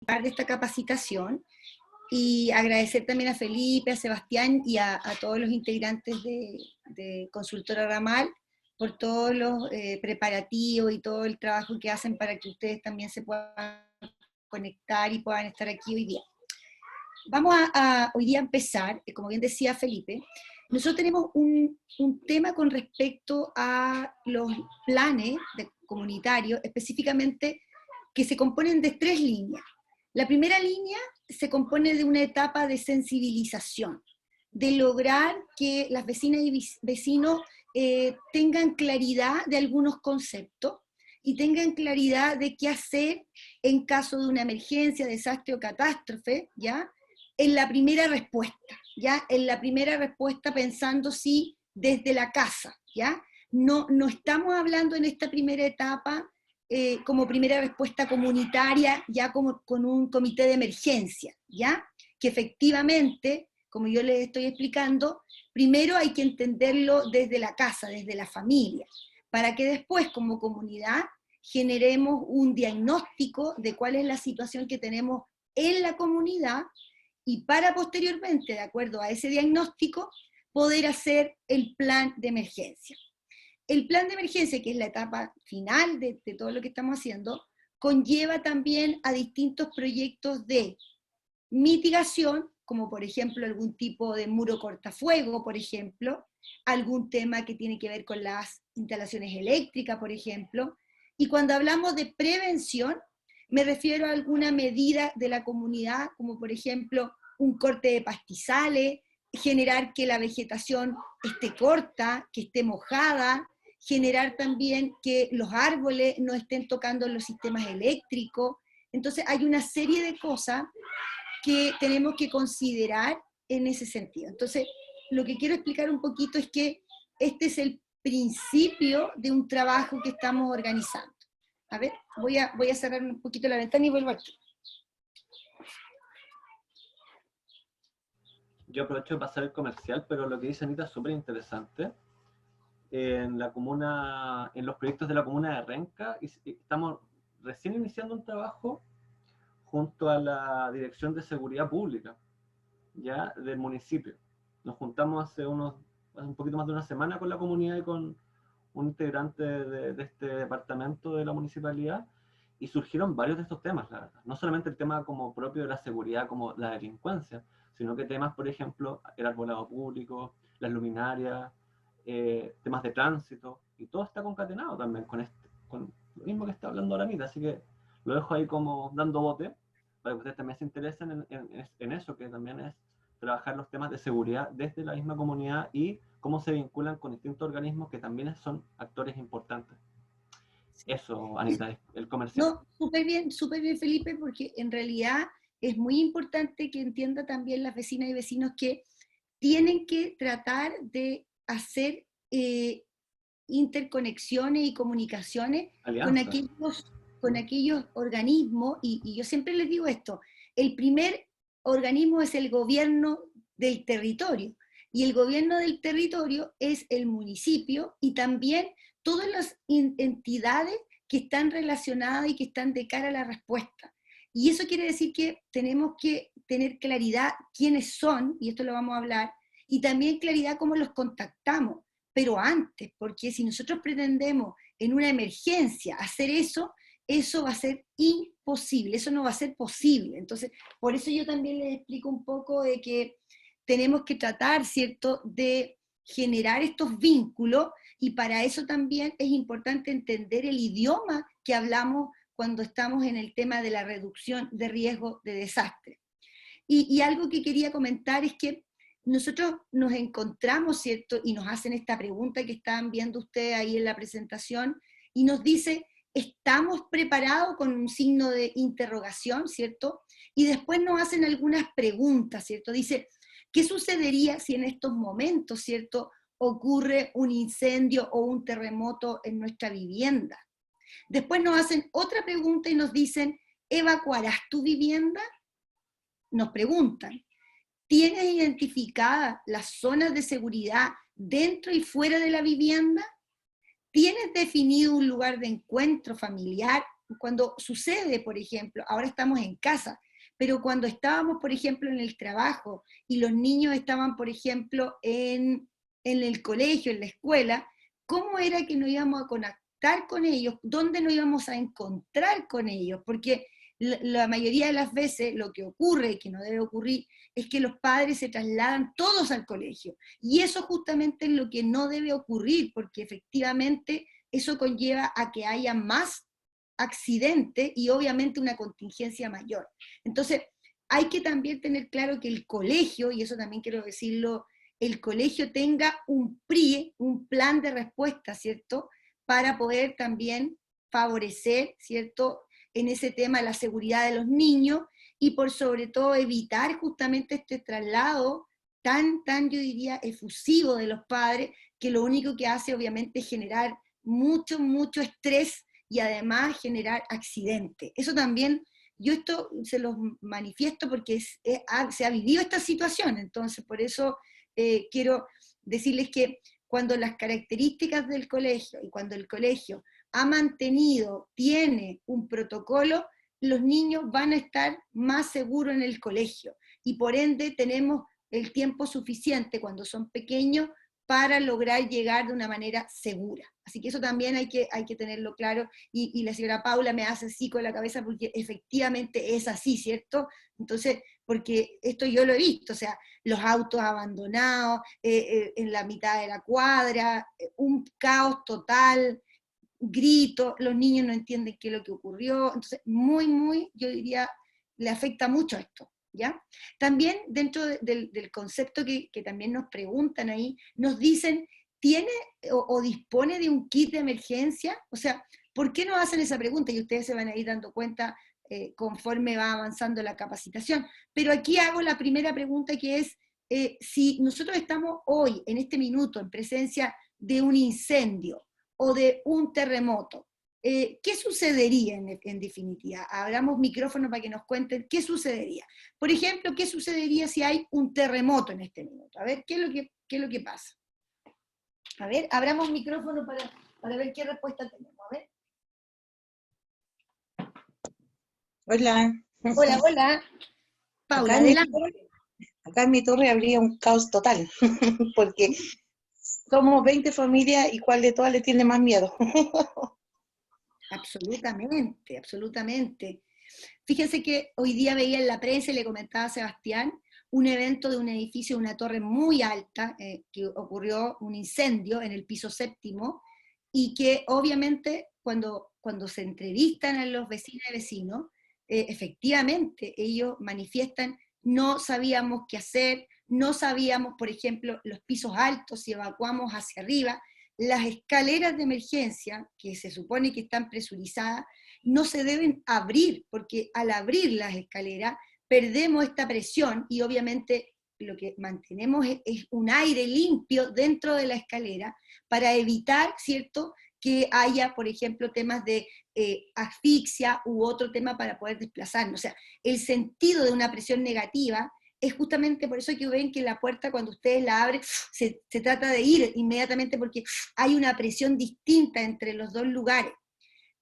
de esta capacitación, y agradecer también a Felipe, a Sebastián y a todos los integrantes de Consultora Ramal por todos los preparativos y todo el trabajo que hacen para que ustedes también se puedan conectar y puedan estar aquí hoy día. Vamos hoy día a empezar, como bien decía Felipe. Nosotros tenemos un tema con respecto a los planes comunitarios, específicamente que se componen de 3 líneas. La primera línea se compone de una etapa de sensibilización, de lograr que las vecinas y vecinos tengan claridad de algunos conceptos y tengan claridad de qué hacer en caso de una emergencia, desastre o catástrofe, ¿ya? En la primera respuesta, ¿ya? En la primera respuesta pensando sí desde la casa, ¿ya? No estamos hablando en esta primera etapa como primera respuesta comunitaria, ya como con un comité de emergencia, ¿ya? Que efectivamente, como yo les estoy explicando, primero hay que entenderlo desde la casa, desde la familia, para que después como comunidad generemos un diagnóstico de cuál es la situación que tenemos en la comunidad, y para posteriormente, de acuerdo a ese diagnóstico, poder hacer el plan de emergencia. El plan de emergencia, que es la etapa final de todo lo que estamos haciendo, conlleva también a distintos proyectos de mitigación, como por ejemplo algún tipo de muro cortafuego, por ejemplo, algún tema que tiene que ver con las instalaciones eléctricas, por ejemplo, y cuando hablamos de prevención, me refiero a alguna medida de la comunidad, como por ejemplo un corte de pastizales, generar que la vegetación esté corta, que esté mojada, generar también que los árboles no estén tocando los sistemas eléctricos. Entonces hay una serie de cosas que tenemos que considerar en ese sentido. Entonces, lo que quiero explicar un poquito es que este es el principio de un trabajo que estamos organizando. A ver, voy a cerrar un poquito la ventana y vuelvo aquí. Yo aprovecho de pasar el comercial, pero lo que dice Anita es súper interesante. En la comuna, en los proyectos de la comuna de Renca, estamos recién iniciando un trabajo junto a la Dirección de Seguridad Pública, ya, del municipio. Nos juntamos hace un poquito más de una semana con la comunidad y con un integrante de este departamento de la municipalidad, y surgieron varios de estos temas, la verdad. No solamente el tema como propio de la seguridad, como la delincuencia, sino que temas, por ejemplo, el arbolado público, las luminarias, temas de tránsito, y todo está concatenado también con lo mismo que está hablando ahora Anita, así que lo dejo ahí como dando bote, para que ustedes también se interesen en eso, que también es trabajar los temas de seguridad desde la misma comunidad y cómo se vinculan con distintos organismos que también son actores importantes. Eso, Anita, el comercial. No, súper bien, Felipe, porque en realidad es muy importante que entienda también las vecinas y vecinos que tienen que tratar de hacer interconexiones y comunicaciones con aquellos organismos, y yo siempre les digo esto, el primer organismo es el gobierno del territorio, y el gobierno del territorio es el municipio, y también todas las entidades que están relacionadas y que están de cara a la respuesta. Y eso quiere decir que tenemos que tener claridad quiénes son, y esto lo vamos a hablar, y también claridad cómo los contactamos, pero antes, porque si nosotros pretendemos en una emergencia hacer eso, eso va a ser imposible, eso no va a ser posible. Entonces, por eso yo también les explico un poco de que tenemos que tratar, ¿cierto?, de generar estos vínculos, y para eso también es importante entender el idioma que hablamos cuando estamos en el tema de la reducción de riesgo de desastre. Y algo que quería comentar es que nosotros nos encontramos, ¿cierto?, y nos hacen esta pregunta que estaban viendo ustedes ahí en la presentación, y nos dice, ¿estamos preparados?, con un signo de interrogación, ¿cierto? Y después nos hacen algunas preguntas, ¿cierto? Dice, ¿qué sucedería si en estos momentos, ¿cierto?, ocurre un incendio o un terremoto en nuestra vivienda? Después nos hacen otra pregunta y nos dicen, ¿evacuarás tu vivienda? Nos preguntan, ¿tienes identificadas las zonas de seguridad dentro y fuera de la vivienda? ¿Tienes definido un lugar de encuentro familiar cuando sucede, por ejemplo, ahora estamos en casa, pero cuando estábamos, por ejemplo, en el trabajo y los niños estaban, por ejemplo, en el colegio, en la escuela, ¿cómo era que nos íbamos a conectar con ellos? ¿Dónde nos íbamos a encontrar con ellos? Porque la mayoría de las veces lo que ocurre, que no debe ocurrir, es que los padres se trasladan todos al colegio. Y eso justamente es lo que no debe ocurrir, porque efectivamente eso conlleva a que haya más accidentes y obviamente una contingencia mayor. Entonces, hay que también tener claro que el colegio, y eso también quiero decirlo, el colegio tenga un PRIE, un plan de respuesta, ¿cierto? Para poder también favorecer, ¿cierto?, en ese tema la seguridad de los niños y por sobre todo evitar justamente este traslado tan, yo diría, efusivo de los padres, que lo único que hace obviamente es generar mucho estrés y además generar accidentes. Eso también, yo esto se los manifiesto porque se ha vivido esta situación, entonces por eso quiero decirles que cuando las características del colegio y cuando el colegio ha mantenido, tiene un protocolo, los niños van a estar más seguros en el colegio y por ende tenemos el tiempo suficiente cuando son pequeños para lograr llegar de una manera segura. Así que eso también hay que tenerlo claro, y la señora Paula me hace así con la cabeza porque efectivamente es así, ¿cierto? Entonces, porque esto yo lo he visto, o sea, los autos abandonados en la mitad de la cuadra, un caos total, gritos, los niños no entienden qué es lo que ocurrió, entonces yo diría, le afecta mucho esto, ¿ya? También dentro del concepto que también nos preguntan ahí, nos dicen, ¿tiene o dispone de un kit de emergencia? O sea, ¿por qué no hacen esa pregunta? Y ustedes se van a ir dando cuenta conforme va avanzando la capacitación. Pero aquí hago la primera pregunta, que es, si nosotros estamos hoy, en este minuto, en presencia de un incendio, o de un terremoto, ¿qué sucedería en definitiva? Abramos micrófono para que nos cuenten qué sucedería. Por ejemplo, ¿qué sucedería si hay un terremoto en este minuto? A ver, ¿qué es lo que pasa? A ver, abramos micrófono para ver qué respuesta tenemos. A ver. Hola. Hola. Paula, adelante. Acá en mi torre habría un caos total, porque somos 20 familias y cuál de todas le tiene más miedo. Absolutamente. Fíjense que hoy día veía en la prensa y le comentaba a Sebastián un evento de un edificio, una torre muy alta, que ocurrió un incendio en el piso séptimo, y que obviamente cuando se entrevistan a los vecinos y vecinos, efectivamente ellos manifiestan, no sabíamos qué hacer, no sabíamos, por ejemplo, los pisos altos, si evacuamos hacia arriba, las escaleras de emergencia, que se supone que están presurizadas, no se deben abrir, porque al abrir las escaleras perdemos esta presión y obviamente lo que mantenemos es un aire limpio dentro de la escalera para evitar, ¿cierto?, que haya, por ejemplo, temas de asfixia u otro tema para poder desplazarnos. O sea, el sentido de una presión negativa es justamente por eso que ven que la puerta, cuando ustedes la abren, se trata de ir inmediatamente porque hay una presión distinta entre los dos lugares.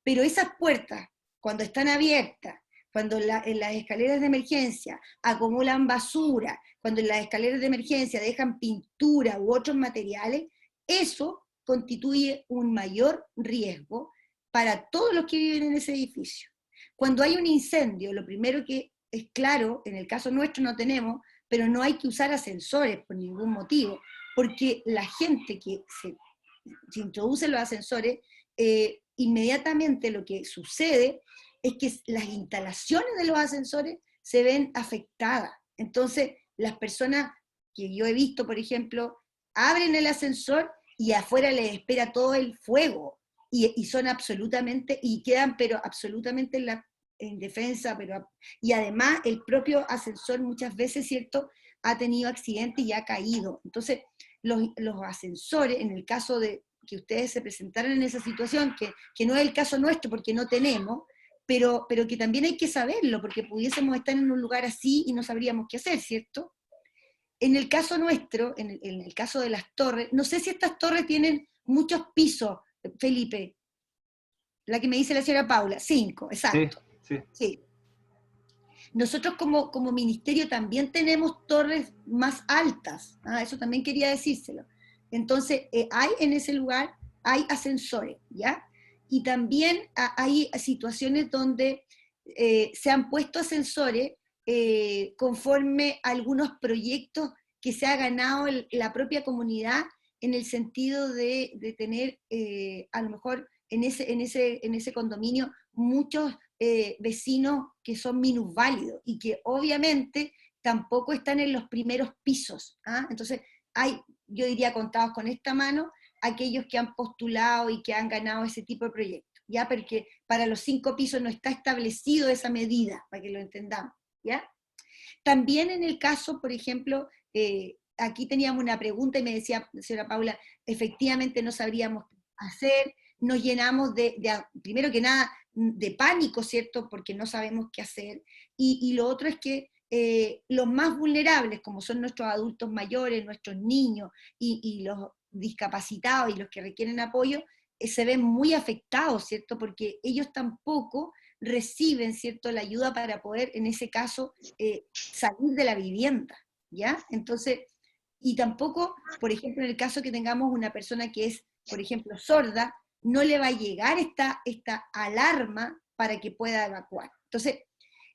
Pero esas puertas, cuando están abiertas, cuando en las escaleras de emergencia acumulan basura, cuando en las escaleras de emergencia dejan pintura u otros materiales, eso constituye un mayor riesgo para todos los que viven en ese edificio. Cuando hay un incendio, lo primero que es claro, en el caso nuestro no tenemos, pero no hay que usar ascensores por ningún motivo, porque la gente que se introduce en los ascensores, inmediatamente lo que sucede es que las instalaciones de los ascensores se ven afectadas. Entonces, las personas que yo he visto, por ejemplo, abren el ascensor y afuera les espera todo el fuego, y son absolutamente, y quedan pero absolutamente en defensa, y además el propio ascensor muchas veces, ¿cierto?, ha tenido accidentes y ha caído. Entonces, los ascensores, en el caso de que ustedes se presentaran en esa situación, que no es el caso nuestro porque no tenemos, pero que también hay que saberlo, porque pudiésemos estar en un lugar así y no sabríamos qué hacer, ¿cierto? En el caso nuestro, en el caso de las torres, no sé si estas torres tienen muchos pisos, Felipe. La que me dice la señora Paula, 5, exacto. Sí. Sí. Nosotros como ministerio también tenemos torres más altas, eso también quería decírselo. Entonces, hay en ese lugar, hay ascensores, ¿ya? Y también hay situaciones donde se han puesto ascensores conforme a algunos proyectos que se ha ganado la propia comunidad, en el sentido de tener, a lo mejor, en ese condominio, muchos vecinos que son minusválidos y que obviamente tampoco están en los primeros pisos. Entonces, hay, yo diría, contados con esta mano, aquellos que han postulado y que han ganado ese tipo de proyectos, ¿ya? Porque para los 5 pisos no está establecido esa medida, para que lo entendamos, ¿ya? También en el caso, por ejemplo, aquí teníamos una pregunta y me decía, señora Paula, efectivamente no sabríamos qué hacer, nos llenamos primero que nada, de pánico, ¿cierto? Porque no sabemos qué hacer. Y lo otro es que los más vulnerables, como son nuestros adultos mayores, nuestros niños y los discapacitados y los que requieren apoyo, se ven muy afectados, ¿cierto? Porque ellos tampoco reciben, ¿cierto?, la ayuda para poder, en ese caso, salir de la vivienda, ¿ya? Entonces, y tampoco, por ejemplo, en el caso que tengamos una persona que es, por ejemplo, sorda, no le va a llegar esta alarma para que pueda evacuar. Entonces,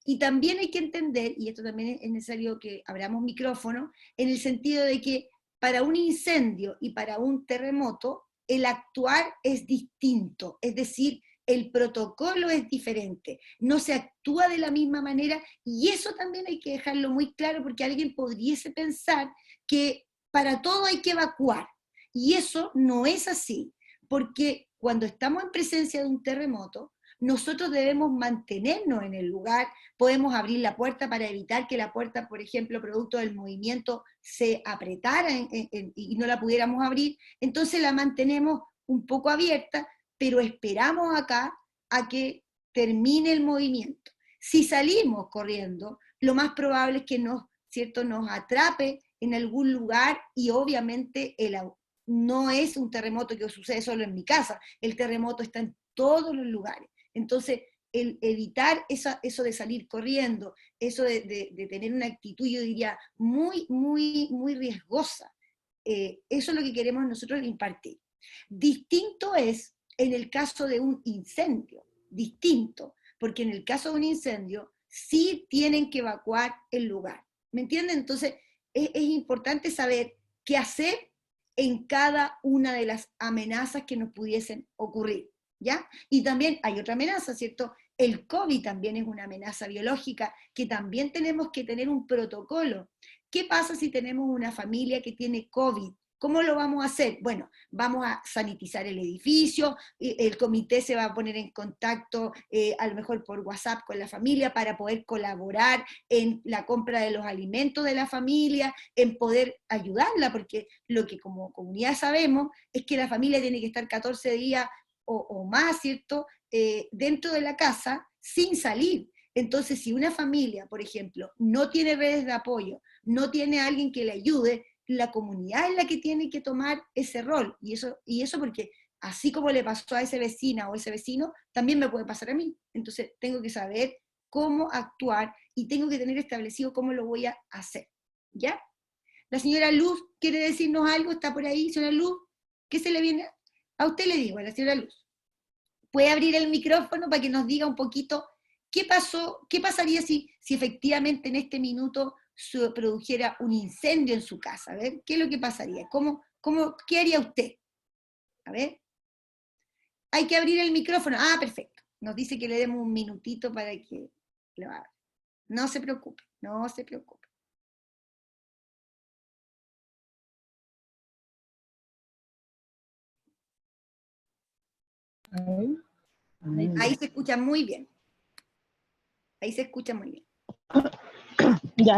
y también hay que entender, y esto también es necesario que abramos micrófono, en el sentido de que para un incendio y para un terremoto, el actuar es distinto, es decir, el protocolo es diferente, no se actúa de la misma manera, y eso también hay que dejarlo muy claro, porque alguien pudiese pensar que para todo hay que evacuar, y eso no es así, porque cuando estamos en presencia de un terremoto, nosotros debemos mantenernos en el lugar, podemos abrir la puerta para evitar que la puerta, por ejemplo, producto del movimiento, se apretara y no la pudiéramos abrir, entonces la mantenemos un poco abierta, pero esperamos acá a que termine el movimiento. Si salimos corriendo, lo más probable es que ¿cierto?, nos atrape en algún lugar, y obviamente no es un terremoto que sucede solo en mi casa, el terremoto está en todos los lugares. Entonces, el evitar eso de salir corriendo, eso de tener una actitud, yo diría, muy, muy, muy riesgosa, eso es lo que queremos nosotros impartir. Distinto es en el caso de un incendio, distinto, porque en el caso de un incendio sí tienen que evacuar el lugar. ¿Me entienden? Entonces, es importante saber qué hacer en cada una de las amenazas que nos pudiesen ocurrir, ¿ya? Y también hay otra amenaza, ¿cierto? El COVID también es una amenaza biológica, que también tenemos que tener un protocolo. ¿Qué pasa si tenemos una familia que tiene COVID? ¿Cómo lo vamos a hacer? Bueno, vamos a sanitizar el edificio, el comité se va a poner en contacto, a lo mejor por WhatsApp, con la familia, para poder colaborar en la compra de los alimentos de la familia, en poder ayudarla, porque lo que como comunidad sabemos es que la familia tiene que estar 14 días o más, ¿cierto?, dentro de la casa sin salir. Entonces, si una familia, por ejemplo, no tiene redes de apoyo, no tiene a alguien que le ayude, la comunidad es la que tiene que tomar ese rol, y eso porque así como le pasó a esa vecina o ese vecino, también me puede pasar a mí. Entonces tengo que saber cómo actuar y tengo que tener establecido cómo lo voy a hacer, ¿ya? La señora Luz quiere decirnos algo, está por ahí, señora Luz, ¿qué se le viene? A usted le digo, a la señora Luz. ¿Puede abrir el micrófono para que nos diga un poquito qué pasó, qué pasaría si efectivamente en este minuto se produjera un incendio en su casa? A ver, ¿qué es lo que pasaría? ¿Qué haría usted? A ver. Hay que abrir el micrófono. Ah, perfecto. Nos dice que le demos un minutito para que lo abra. No se preocupe, no se preocupe. Ahí se escucha muy bien. Ahí se escucha muy bien. Ya,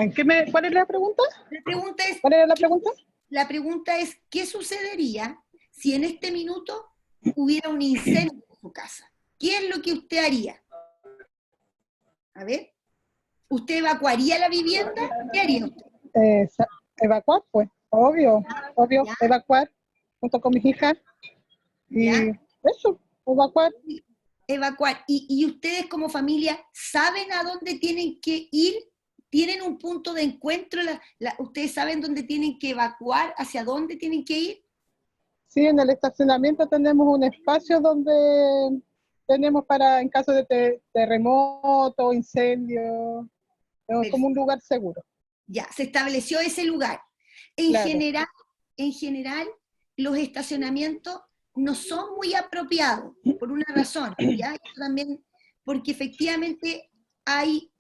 ¿cuál es la pregunta? La pregunta es, ¿Cuál era la pregunta? La pregunta es, ¿qué sucedería si en este minuto hubiera un incendio en su casa? ¿Qué es lo que usted haría? A ver, ¿usted evacuaría la vivienda? ¿Qué haría usted? Evacuar, pues, obvio, Ya. evacuar junto con mis hijas. Y ¿Ya? eso, evacuar. evacuar. Y ustedes como familia, ¿saben a dónde tienen que ir? ¿Tienen un punto de encuentro? ¿Ustedes saben dónde tienen que evacuar? ¿Hacia dónde tienen que ir? Sí, en el estacionamiento tenemos un espacio donde tenemos para, en caso de terremoto, incendio, es como un lugar seguro. Ya, se estableció ese lugar. Claro. En general, los estacionamientos no son muy apropiados, por una razón, ¿ya? Yo también, porque efectivamente hay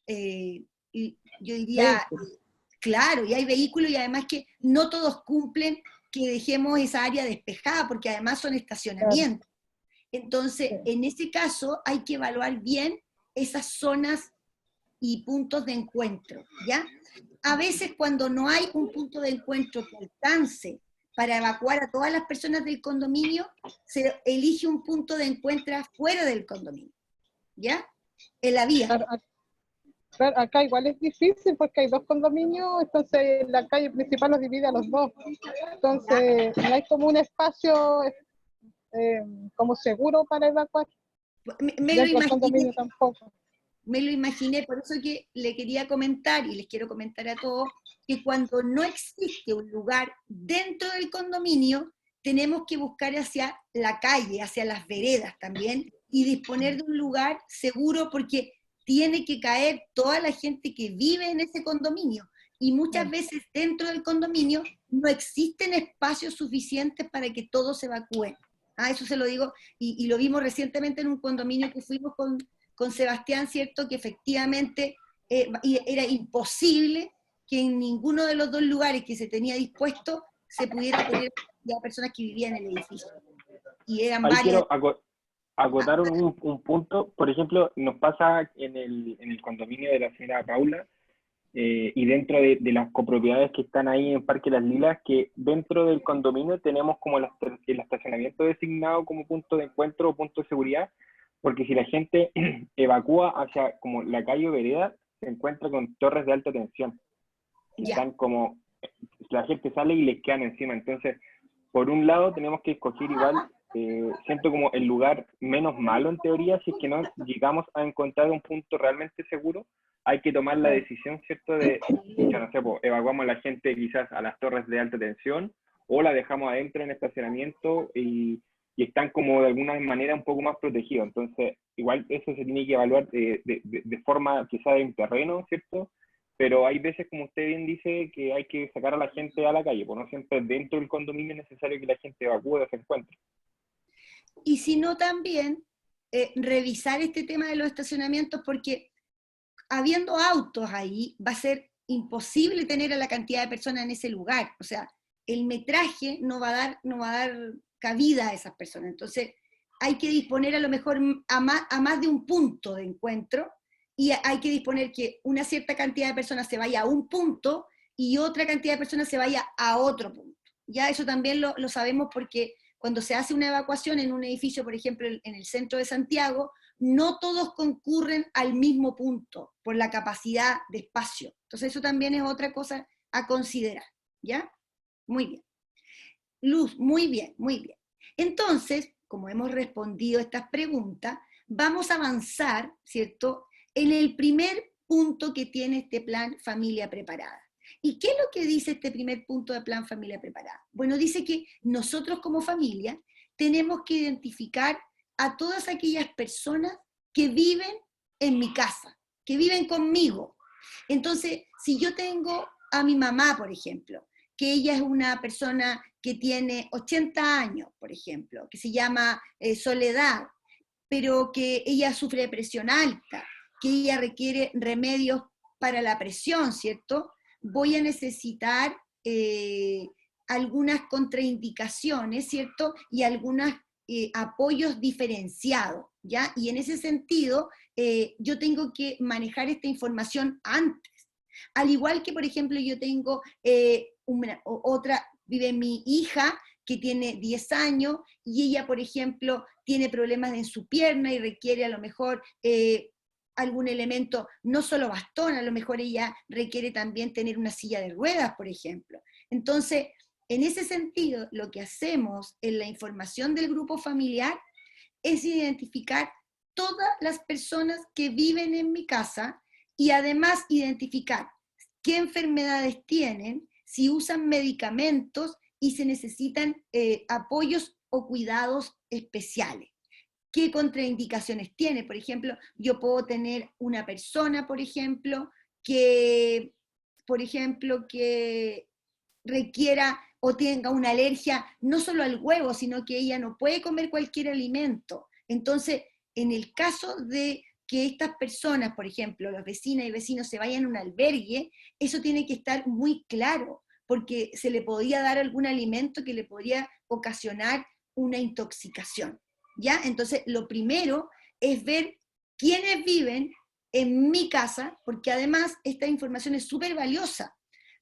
yo diría, claro, y hay vehículos, y además que no todos cumplen que dejemos esa área despejada, porque además son estacionamientos. Entonces, en ese caso, hay que evaluar bien esas zonas y puntos de encuentro, ¿ya? A veces cuando no hay un punto de encuentro que alcance para evacuar a todas las personas del condominio, se elige un punto de encuentro fuera del condominio, ¿ya? En la vía. Claro, acá igual es difícil porque hay 2 condominios, entonces la calle principal los divide a los 2. Entonces no hay como un espacio como seguro para evacuar. Me lo imaginé, tampoco. me lo imaginé, por eso que le quería comentar, y les quiero comentar a todos, que cuando no existe un lugar dentro del condominio, tenemos que buscar hacia la calle, hacia las veredas también, y disponer de un lugar seguro, porque tiene que caer toda la gente que vive en ese condominio, y muchas veces dentro del condominio no existen espacios suficientes para que todos se evacúen. Eso se lo digo, y lo vimos recientemente en un condominio que fuimos con Sebastián, ¿cierto? Que efectivamente era imposible que en ninguno de los 2 lugares que se tenía dispuesto se pudiera tener ya personas que vivían en el edificio. Y eran Ahí varias. quiero acotar un punto. Por ejemplo, nos pasa en el condominio de la señora Paula, y dentro de las copropiedades que están ahí en Parque Las Lilas, que dentro del condominio tenemos como el estacionamiento designado como punto de encuentro o punto de seguridad, porque si la gente evacúa hacia como la calle o vereda, se encuentra con torres de alta tensión. Están como, la gente sale y les quedan encima. Entonces, por un lado tenemos que escoger igual, siento como el lugar menos malo en teoría, si es que no llegamos a encontrar un punto realmente seguro, hay que tomar la decisión, ¿cierto? De, ya no sé, pues, evacuamos a la gente quizás a las torres de alta tensión, o la dejamos adentro en estacionamiento y están como de alguna manera un poco más protegidos. Entonces, igual eso se tiene que evaluar de forma quizás en terreno, ¿cierto? Pero hay veces, como usted bien dice, que hay que sacar a la gente a la calle, pues no siempre dentro del condominio es necesario que la gente evacúe o se encuentre. Y si no, también revisar este tema de los adacionamientos, porque habiendo autos ahí, va a ser imposible tener a la cantidad de personas en ese lugar. O sea, el metraje no va a dar cabida a esas personas. Entonces, hay que disponer a lo mejor a más de un punto de encuentro, y hay que disponer que una cierta cantidad de personas se vaya a un punto y otra cantidad de personas se vaya a otro punto. Ya eso también lo sabemos, porque cuando se hace una evacuación en un edificio, por ejemplo, en el centro de Santiago, no todos concurren al mismo punto por la capacidad de espacio. Entonces eso también es otra cosa a considerar, ¿ya? Muy bien. Luz, muy bien, muy bien. Entonces, como hemos respondido estas preguntas, vamos a avanzar, ¿cierto?, en el primer punto que tiene este plan Familia Preparada. ¿Y qué es lo que dice este primer punto de plan Familia Preparada? Bueno, dice que nosotros como familia tenemos que identificar a todas aquellas personas que viven en mi casa, que viven conmigo. Entonces, si yo tengo a mi mamá, por ejemplo, que ella es una persona que tiene 80 años, por ejemplo, que se llama Soledad, pero que ella sufre de presión alta, que ella requiere remedios para la presión, ¿cierto? Voy a necesitar algunas contraindicaciones, ¿cierto? Y algunos apoyos diferenciados, ¿ya? Y en ese sentido, yo tengo que manejar esta información antes. Al igual que, por ejemplo, yo tengo vive mi hija, que tiene 10 años, y ella, por ejemplo, tiene problemas en su pierna y requiere a lo mejor algún elemento, no solo bastón, a lo mejor ella requiere también tener una silla de ruedas, por ejemplo. Entonces, en ese sentido, lo que hacemos en la información del grupo familiar es identificar todas las personas que viven en mi casa y además identificar qué enfermedades tienen, si usan medicamentos y se necesitan apoyos o cuidados especiales. ¿Qué contraindicaciones tiene? Por ejemplo, yo puedo tener una persona, por ejemplo, que requiera o tenga una alergia no solo al huevo, sino que ella no puede comer cualquier alimento. Entonces, en el caso de que estas personas, por ejemplo, las vecinas y vecinos se vayan a un albergue, eso tiene que estar muy claro, porque se le podría dar algún alimento que le podría ocasionar una intoxicación, ¿ya? Entonces, lo primero es ver quiénes viven en mi casa, porque además esta información es súper valiosa,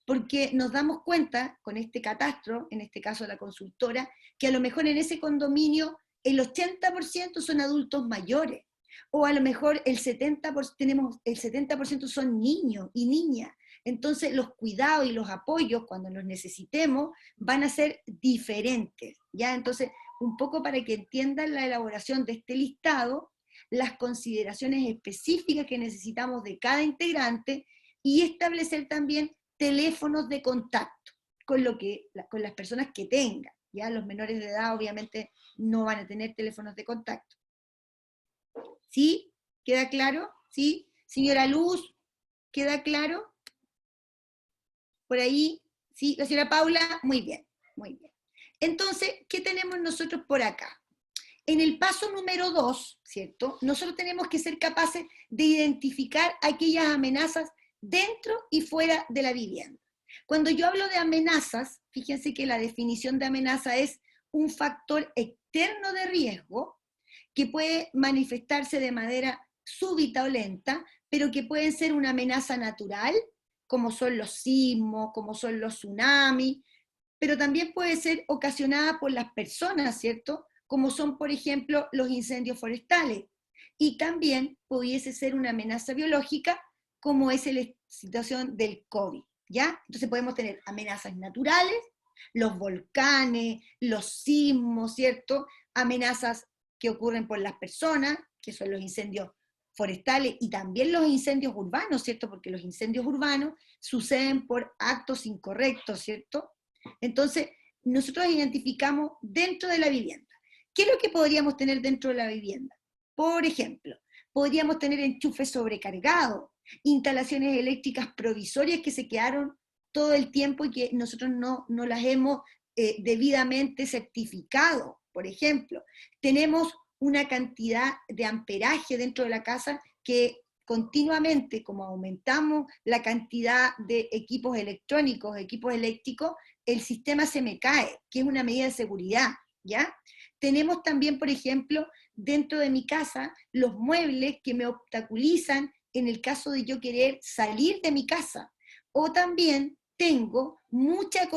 porque nos damos cuenta con este catastro, en este caso la consultora, que a lo mejor en ese condominio el 80% son adultos mayores, o a lo mejor el 70% son niños y niñas. Entonces los cuidados y los apoyos, cuando los necesitemos, van a ser diferentes, ¿ya? Entonces, un poco para que entiendan la elaboración de este listado, las consideraciones específicas que necesitamos de cada integrante, y establecer también teléfonos de contacto con las personas que tengan, ¿ya? Los menores de edad obviamente no van a tener teléfonos de contacto. ¿Sí? ¿Queda claro? ¿Sí? Señora Luz, ¿queda claro? Por ahí, ¿sí? La señora Paula, muy bien, muy bien. Entonces, ¿qué tenemos nosotros por acá? En el paso número 2, ¿cierto? Nosotros tenemos que ser capaces de identificar aquellas amenazas dentro y fuera de la vivienda. Cuando yo hablo de amenazas, fíjense que la definición de amenaza es un factor externo de riesgo que puede manifestarse de manera súbita o lenta, pero que pueden ser una amenaza natural, como son los sismos, como son los tsunamis, pero también puede ser ocasionada por las personas, ¿cierto? Como son, por ejemplo, los incendios forestales. Y también pudiese ser una amenaza biológica, como es la situación del COVID, ¿ya? Entonces podemos tener amenazas naturales, los volcanes, los sismos, ¿cierto? Amenazas que ocurren por las personas, que son los incendios forestales y también los incendios urbanos, ¿cierto? Porque los incendios urbanos suceden por actos incorrectos, ¿cierto? Entonces, nosotros identificamos dentro de la vivienda. ¿Qué es lo que podríamos tener dentro de la vivienda? Por ejemplo, podríamos tener enchufes sobrecargados, instalaciones eléctricas provisorias que se quedaron todo el tiempo y que nosotros no las hemos debidamente certificado, por ejemplo. Tenemos una cantidad de amperaje dentro de la casa que continuamente, como aumentamos la cantidad de equipos electrónicos, equipos eléctricos, el sistema se me cae, que es una medida de seguridad, ¿ya? Tenemos también, por ejemplo, dentro de mi casa, los muebles que me obstaculizan en el caso de yo querer salir de mi casa. O también tengo mucha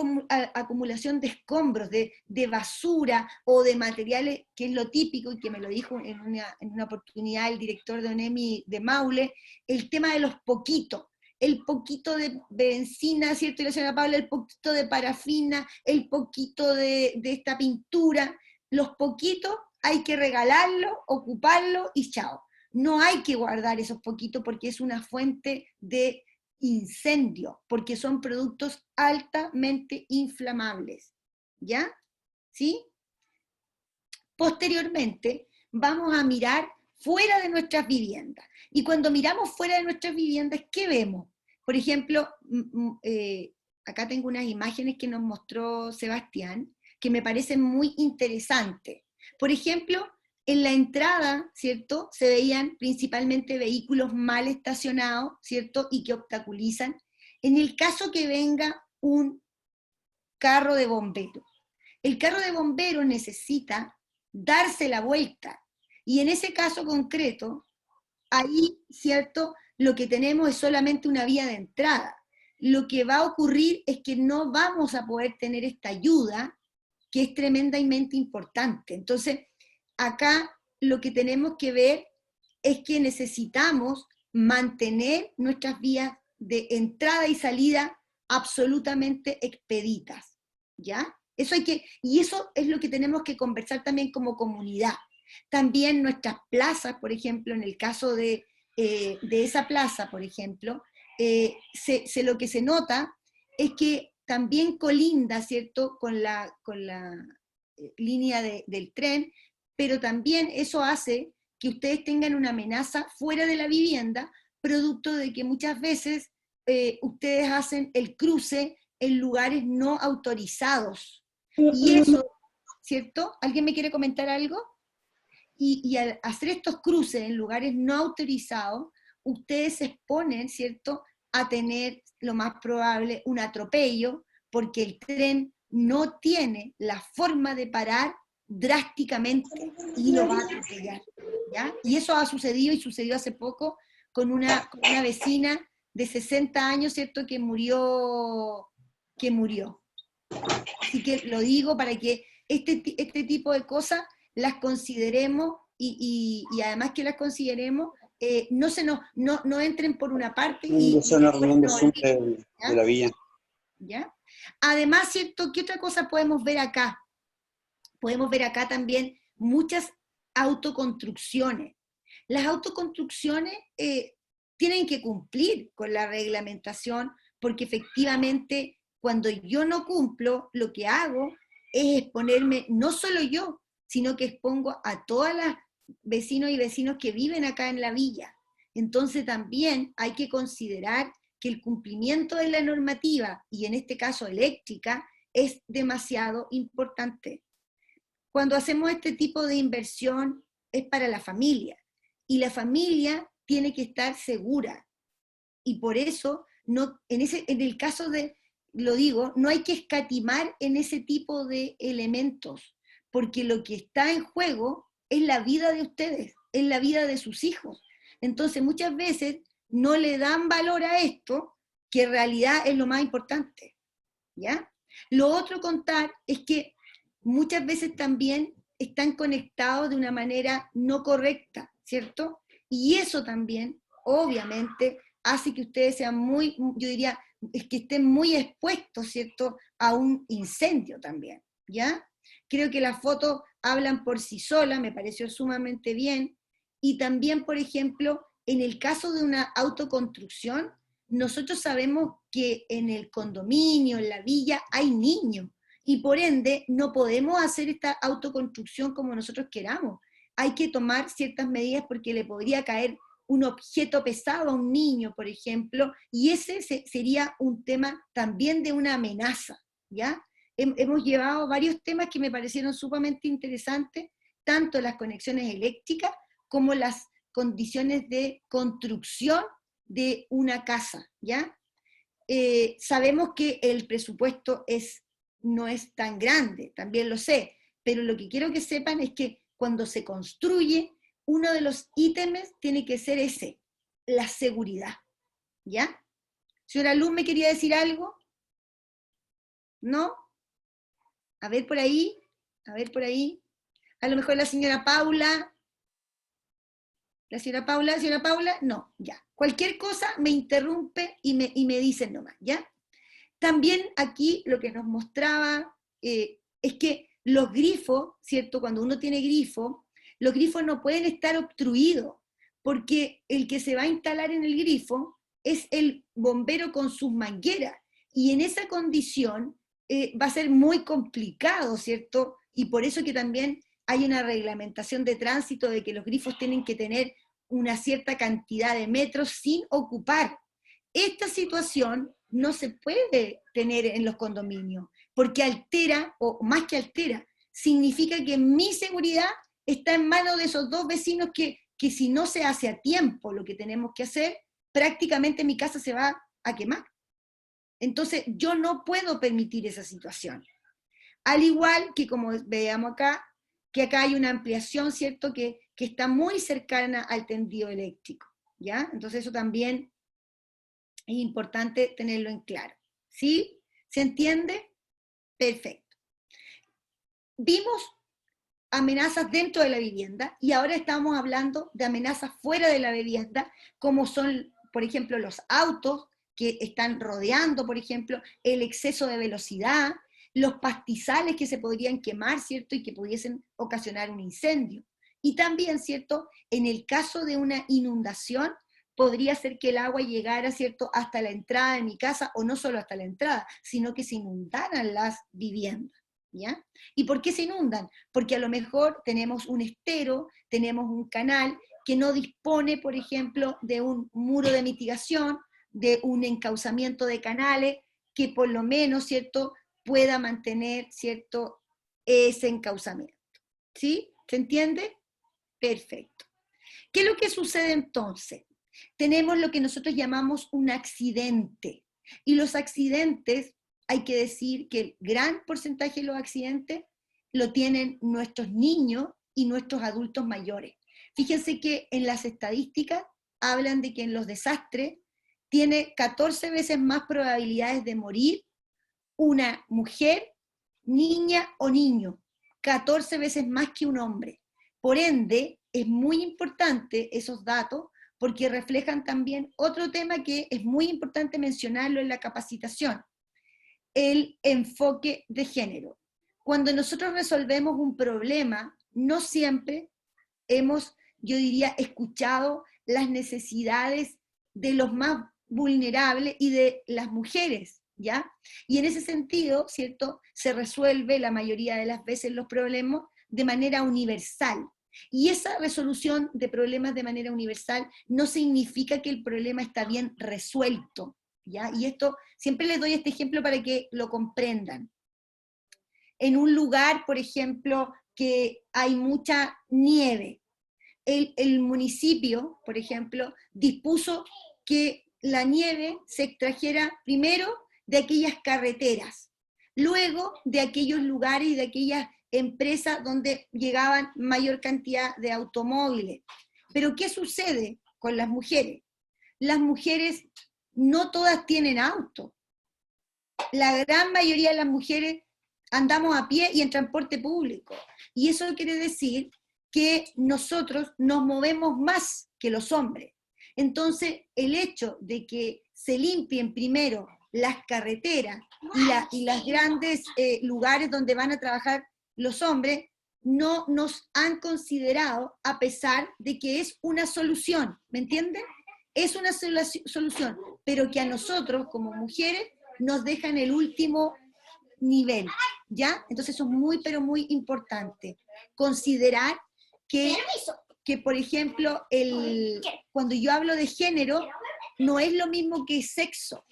acumulación de escombros, de basura o de materiales, que es lo típico, y que me lo dijo en una oportunidad el director de ONEMI de Maule, el tema de los poquitos. El poquito de benzina, ¿cierto? Y la señora Paula, el poquito de parafina, el poquito de esta pintura. Los poquitos hay que regalarlos, ocuparlos y chao. No hay que guardar esos poquitos porque es una fuente de incendio, porque son productos altamente inflamables. ¿Ya? ¿Sí? Posteriormente, vamos a mirar fuera de nuestras viviendas. Y cuando miramos fuera de nuestras viviendas, ¿qué vemos? Por ejemplo, acá tengo unas imágenes que nos mostró Sebastián, que me parecen muy interesantes. Por ejemplo, en la entrada, ¿cierto?, se veían principalmente vehículos mal estacionados, ¿cierto?, y que obstaculizan. En el caso que venga un carro de bomberos, el carro de bomberos necesita darse la vuelta, y en ese caso concreto, ahí, ¿cierto?, lo que tenemos es solamente una vía de entrada. Lo que va a ocurrir es que no vamos a poder tener esta ayuda, que es tremendamente importante. Entonces, acá lo que tenemos que ver es que necesitamos mantener nuestras vías de entrada y salida absolutamente expeditas, ¿ya? Y eso es lo que tenemos que conversar también como comunidad. También nuestras plazas, por ejemplo, en el caso de esa plaza, por ejemplo, lo que se nota es que también colinda, ¿cierto?, con la línea del tren, pero también eso hace que ustedes tengan una amenaza fuera de la vivienda, producto de que muchas veces ustedes hacen el cruce en lugares no autorizados. Y eso, ¿cierto? ¿Alguien me quiere comentar algo? Y al hacer estos cruces en lugares no autorizados, ustedes se exponen, ¿cierto?, a tener lo más probable un atropello, porque el tren no tiene la forma de parar drásticamente y lo va a atropellar, ¿ya? Y eso ha sucedido, y sucedió hace poco con una vecina de 60 años, ¿cierto?, que murió. Así que lo digo para que este tipo de cosas las consideremos, y además que las consideremos, no entren por una parte y una reunión de Zoom ¿ya? de la villa. ¿Ya? Además, ¿cierto? ¿Qué otra cosa podemos ver acá? Podemos ver acá también muchas autoconstrucciones. Las autoconstrucciones tienen que cumplir con la reglamentación, porque efectivamente cuando yo no cumplo, lo que hago es exponerme, no solo yo, sino que expongo a todas las vecinos y vecinos que viven acá en la villa. Entonces también hay que considerar que el cumplimiento de la normativa, y en este caso eléctrica, es demasiado importante. Cuando hacemos este tipo de inversión es para la familia, y la familia tiene que estar segura. Y por eso, en el caso de, lo digo, no hay que escatimar en ese tipo de elementos, porque lo que está en juego es la vida de ustedes, es la vida de sus hijos. Entonces muchas veces no le dan valor a esto, que en realidad es lo más importante, ¿ya? Lo otro contar es que muchas veces también están conectados de una manera no correcta, ¿cierto? Y eso también, obviamente, hace que ustedes sean muy, yo diría, es que estén muy expuestos, ¿cierto?, a un incendio también, ¿ya? Creo que las fotos hablan por sí solas, me pareció sumamente bien, y también, por ejemplo, en el caso de una autoconstrucción, nosotros sabemos que en el condominio, en la villa, hay niños, y por ende no podemos hacer esta autoconstrucción como nosotros queramos. Hay que tomar ciertas medidas porque le podría caer un objeto pesado a un niño, por ejemplo, y ese sería un tema también de una amenaza, ¿ya? Hemos llevado varios temas que me parecieron sumamente interesantes, tanto las conexiones eléctricas como las condiciones de construcción de una casa, ¿ya? Sabemos que el presupuesto no es tan grande, también lo sé, pero lo que quiero que sepan es que cuando se construye, uno de los ítems tiene que ser ese, la seguridad, ¿ya? Señora Luz, ¿me quería decir algo? ¿No? A ver por ahí, a ver por ahí. A lo mejor la señora Paula. La señora Paula, no, ya. Cualquier cosa me interrumpe y me dicen nomás, ¿ya? También aquí lo que nos mostraba es que los grifos, ¿cierto? Cuando uno tiene grifo, los grifos no pueden estar obstruidos, porque el que se va a instalar en el grifo es el bombero con sus mangueras, y en esa condición va a ser muy complicado, ¿cierto? Y por eso que también hay una reglamentación de tránsito de que los grifos tienen que tener una cierta cantidad de metros sin ocupar. Esta situación no se puede tener en los condominios, porque altera, o más que altera, significa que mi seguridad está en manos de esos dos vecinos que si no se hace a tiempo lo que tenemos que hacer, prácticamente mi casa se va a quemar. Entonces yo no puedo permitir esa situación. Al igual que, como veamos acá, que acá hay una ampliación, ¿cierto?, que está muy cercana al tendido eléctrico, ¿ya? Entonces eso también es importante tenerlo en claro. ¿Sí? ¿Se entiende? Perfecto. Vimos amenazas dentro de la vivienda, y ahora estamos hablando de amenazas fuera de la vivienda, como son, por ejemplo, los autos que están rodeando, por ejemplo, el exceso de velocidad, los pastizales que se podrían quemar, ¿cierto?, y que pudiesen ocasionar un incendio. Y también, ¿cierto?, en el caso de una inundación, podría ser que el agua llegara, ¿cierto?, hasta la entrada de mi casa, o no solo hasta la entrada, sino que se inundaran las viviendas, ¿ya? ¿Y por qué se inundan? Porque a lo mejor tenemos un estero, tenemos un canal que no dispone, por ejemplo, de un muro de mitigación, de un encauzamiento de canales, que por lo menos, ¿cierto?, pueda mantener, ¿cierto?, ese encauzamiento. ¿Sí? ¿Se entiende? Perfecto. ¿Qué es lo que sucede entonces? Tenemos lo que nosotros llamamos un accidente. Y los accidentes, hay que decir que el gran porcentaje de los accidentes lo tienen nuestros niños y nuestros adultos mayores. Fíjense que en las estadísticas hablan de que en los desastres tiene 14 veces más probabilidades de morir una mujer, niña o niño, 14 veces más que un hombre. Por ende, es muy importante esos datos porque reflejan también otro tema que es muy importante mencionarlo en la capacitación, el enfoque de género. Cuando nosotros resolvemos un problema, no siempre hemos, yo diría, escuchado las necesidades de los más vulnerables y de las mujeres, ¿ya? Y en ese sentido, ¿cierto?, se resuelve la mayoría de las veces los problemas de manera universal. Y esa resolución de problemas de manera universal no significa que el problema está bien resuelto, ¿ya? Y esto, siempre les doy este ejemplo para que lo comprendan. En un lugar, por ejemplo, que hay mucha nieve, el municipio, por ejemplo, dispuso que la nieve se extrajera primero de aquellas carreteras, luego de aquellos lugares y de aquellas empresas donde llegaban mayor cantidad de automóviles. Pero ¿qué sucede con las mujeres? Las mujeres no todas tienen auto. La gran mayoría de las mujeres andamos a pie y en transporte público. Y eso quiere decir que nosotros nos movemos más que los hombres. Entonces, el hecho de que se limpien primero las carreteras y los grandes lugares donde van a trabajar los hombres, no nos han considerado, a pesar de que es una solución, ¿me entienden? Es una solución, pero que a nosotros, como mujeres, nos dejan el último nivel, ¿ya? Entonces eso es muy, pero muy importante. Considerar que por ejemplo, cuando yo hablo de género, no es lo mismo que sexo,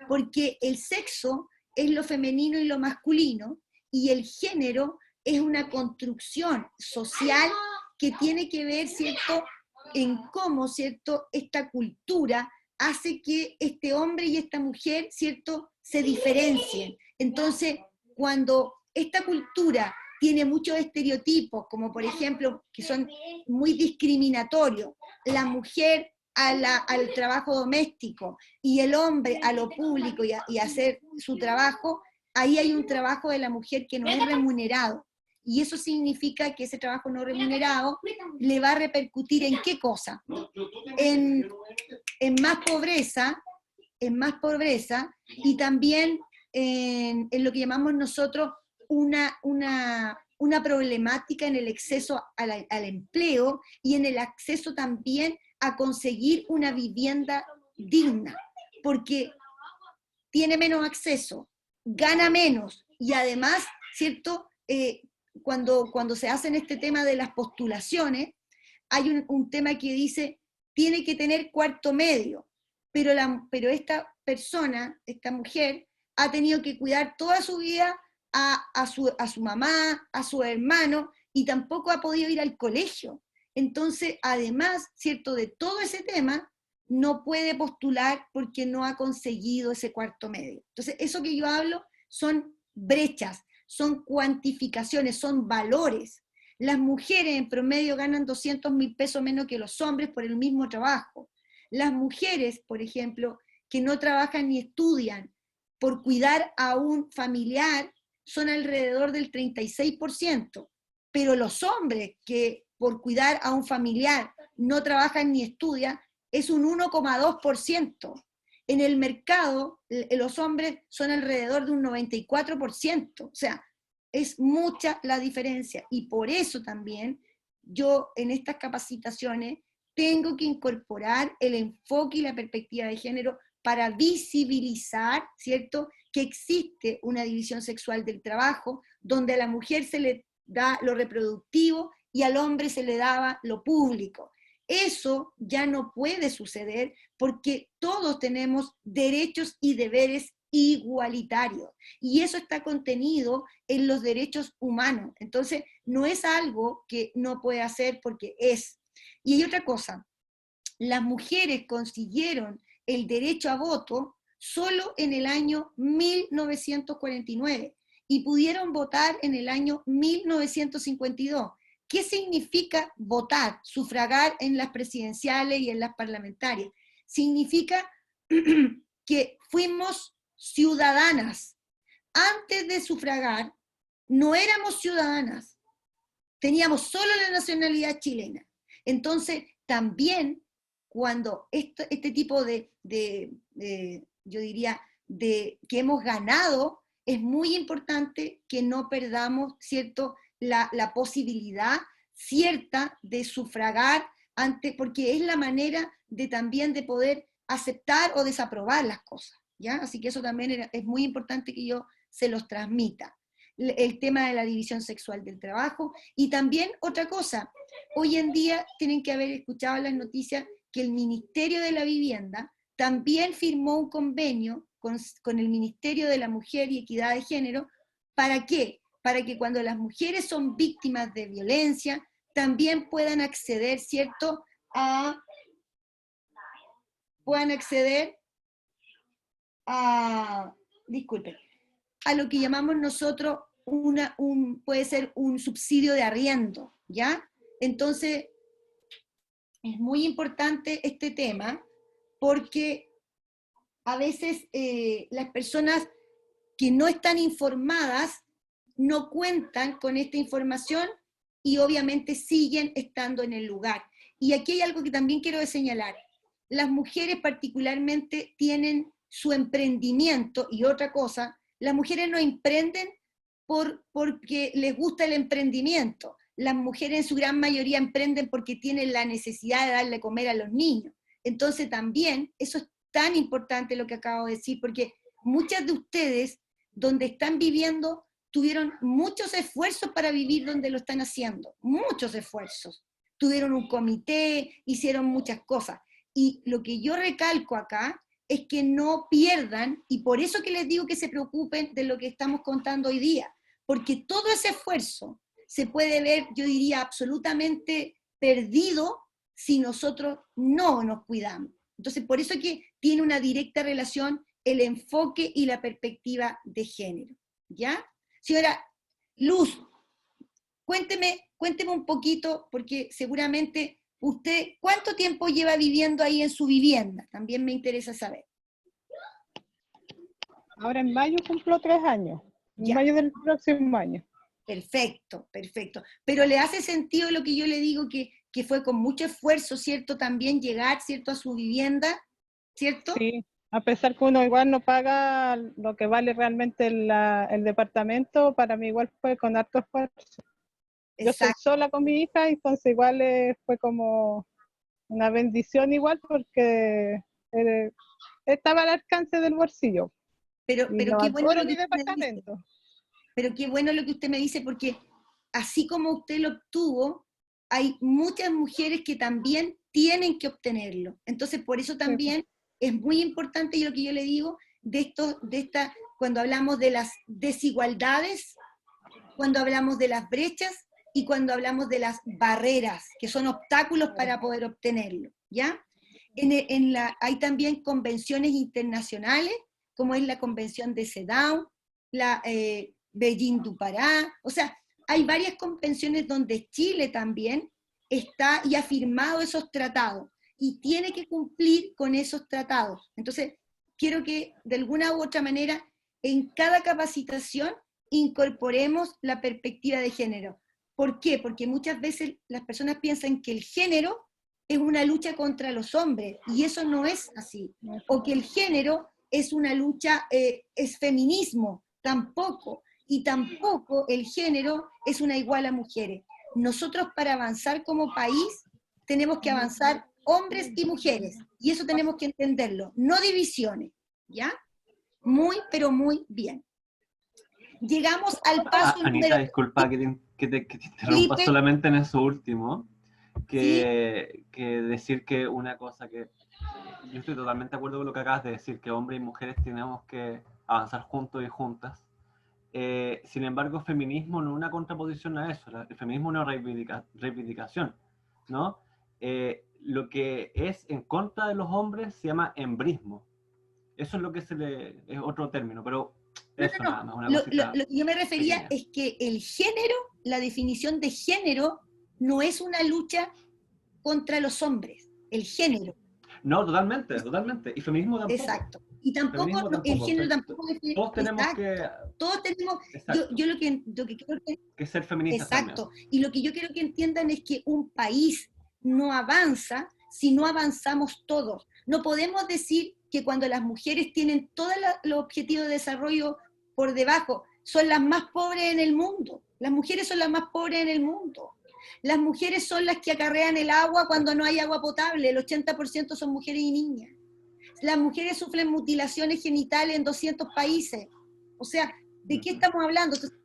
porque el sexo es lo femenino y lo masculino, y el género es una construcción social que tiene que ver, ¿cierto?, en cómo, ¿cierto?, esta cultura hace que este hombre y esta mujer, ¿cierto?, se diferencien. Entonces, cuando esta cultura tiene muchos estereotipos, como por ejemplo, que son muy discriminatorios, la mujer al trabajo doméstico y el hombre a lo público y a hacer su trabajo, ahí hay un trabajo de la mujer que no es remunerado. Y eso significa que ese trabajo no remunerado le va a repercutir ¿en qué cosa? En más pobreza, y también en lo que llamamos nosotros una problemática en el acceso al empleo y en el acceso también a conseguir una vivienda digna, porque tiene menos acceso, gana menos, y además, ¿cierto?, cuando se hacen este tema de las postulaciones, hay un tema que dice, tiene que tener cuarto medio, pero esta persona, esta mujer, ha tenido que cuidar toda su vida a su mamá, a su hermano, y tampoco ha podido ir al colegio. Entonces, además, ¿cierto?, de todo ese tema, no puede postular porque no ha conseguido ese cuarto medio. Entonces, eso que yo hablo son brechas, son cuantificaciones, son valores. Las mujeres en promedio ganan 200.000 pesos menos que los hombres por el mismo trabajo. Las mujeres, por ejemplo, que no trabajan ni estudian, por cuidar a un familiar, son alrededor del 36%, pero los hombres que por cuidar a un familiar no trabajan ni estudian, es un 1,2%. En el mercado, los hombres son alrededor de un 94%, o sea, es mucha la diferencia, y por eso también yo en estas capacitaciones tengo que incorporar el enfoque y la perspectiva de género para visibilizar, ¿cierto?, que existe una división sexual del trabajo, donde a la mujer se le da lo reproductivo y al hombre se le daba lo público. Eso ya no puede suceder porque todos tenemos derechos y deberes igualitarios, y eso está contenido en los derechos humanos. Entonces, no es algo que no puede hacer porque es. Y hay otra cosa, las mujeres consiguieron el derecho a voto solo en el año 1949 y pudieron votar en el año 1952. ¿Qué significa votar, sufragar en las presidenciales y en las parlamentarias? Significa que fuimos ciudadanas. Antes de sufragar, no éramos ciudadanas, teníamos solo la nacionalidad chilena. Entonces, también cuando este tipo yo diría, que hemos ganado, es muy importante que no perdamos, ¿cierto?, la posibilidad cierta de sufragar, porque es la manera también de poder aceptar o desaprobar las cosas, ¿ya? Así que eso también es muy importante que yo se los transmita. El tema de la división sexual del trabajo, y también otra cosa, hoy en día tienen que haber escuchado en las noticias que el Ministerio de la Vivienda también firmó un convenio con el Ministerio de la Mujer y Equidad de Género. ¿Para qué? Para que cuando las mujeres son víctimas de violencia, también puedan acceder, ¿cierto?, disculpen, a lo que llamamos nosotros puede ser un subsidio de arriendo, ¿ya? Entonces, es muy importante este tema, porque a veces las personas que no están informadas no cuentan con esta información y obviamente siguen estando en el lugar. Y aquí hay algo que también quiero señalar. Las mujeres particularmente tienen su emprendimiento, y otra cosa, las mujeres no emprenden porque les gusta el emprendimiento. Las mujeres en su gran mayoría emprenden porque tienen la necesidad de darle comer a los niños. Entonces también, eso es tan importante lo que acabo de decir, porque muchas de ustedes, donde están viviendo, tuvieron muchos esfuerzos para vivir donde lo están haciendo, muchos esfuerzos. Tuvieron un comité, hicieron muchas cosas. Y lo que yo recalco acá es que no pierdan, y por eso que les digo que se preocupen de lo que estamos contando hoy día, porque todo ese esfuerzo se puede ver, yo diría, absolutamente perdido si nosotros no nos cuidamos. Entonces, por eso que tiene una directa relación el enfoque y la perspectiva de género, ¿ya? Señora Luz, cuénteme un poquito, porque seguramente usted, ¿cuánto tiempo lleva viviendo ahí en su vivienda? También me interesa saber. Ahora en mayo cumplo 3 años, en Ya. mayo del próximo año. Perfecto, perfecto. Pero ¿le hace sentido lo que yo le digo, que fue con mucho esfuerzo, ¿cierto?, también llegar, ¿cierto?, a su vivienda, ¿cierto? Sí, a pesar que uno igual no paga lo que vale realmente el departamento, para mí igual fue con harto esfuerzo. Yo soy Exacto. sola con mi hija, entonces igual fue como una bendición igual, porque estaba al alcance del bolsillo. Pero Y lo qué bueno adoro lo que mi usted me dice. departamento. Pero qué bueno lo que usted me dice, porque así como usted lo obtuvo, hay muchas mujeres que también tienen que obtenerlo. Entonces, por eso también es muy importante, y lo que yo le digo, cuando hablamos de las desigualdades, cuando hablamos de las brechas y cuando hablamos de las barreras, que son obstáculos para poder obtenerlo, ¿ya? Hay también convenciones internacionales, como es la convención de CEDAW, la Beijing du Pará, o sea, hay varias convenciones donde Chile también está y ha firmado esos tratados, y tiene que cumplir con esos tratados. Entonces, quiero que de alguna u otra manera, en cada capacitación, incorporemos la perspectiva de género. ¿Por qué? Porque muchas veces las personas piensan que el género es una lucha contra los hombres, y eso no es así. O que el género es una lucha, es feminismo, tampoco. Y tampoco el género es una igual a mujeres. nosotros para avanzar como país tenemos que avanzar hombres y mujeres, y eso tenemos que entenderlo, no divisiones, ¿ya? Muy, pero muy bien. Llegamos al paso Anita, número... disculpa que te interrumpa Felipe. solamente en eso último, Sí. que decir que una cosa que yo estoy totalmente de acuerdo con lo que acabas de decir, que hombres y mujeres tenemos que avanzar juntos y juntas. Sin embargo, el feminismo no es una contraposición a eso, el feminismo es una reivindicación, ¿no? Lo que es en contra de los hombres se llama embrismo. Eso es lo que es otro término, pero eso No. nada más, una Lo cosita que yo me refería pequeña. es que el género, la definición de género, no es una lucha contra los hombres, el género. No, totalmente. Y feminismo tampoco. Exacto. Y tampoco, Feminismo el tampoco. género tampoco es... Todos tenemos Todos tenemos... exacto, Yo lo que creo que ser feministas exacto. también. Y lo que yo quiero que entiendan es que un país no avanza si no avanzamos todos. No podemos decir que cuando las mujeres tienen todos los objetivos de desarrollo por debajo, son las más pobres en el mundo. Las mujeres son las más pobres en el mundo. Las mujeres son las que acarrean el agua cuando no hay agua potable. El 80% son mujeres y niñas. Las mujeres sufren mutilaciones genitales en 200 países. O sea, ¿de qué estamos hablando? Entonces,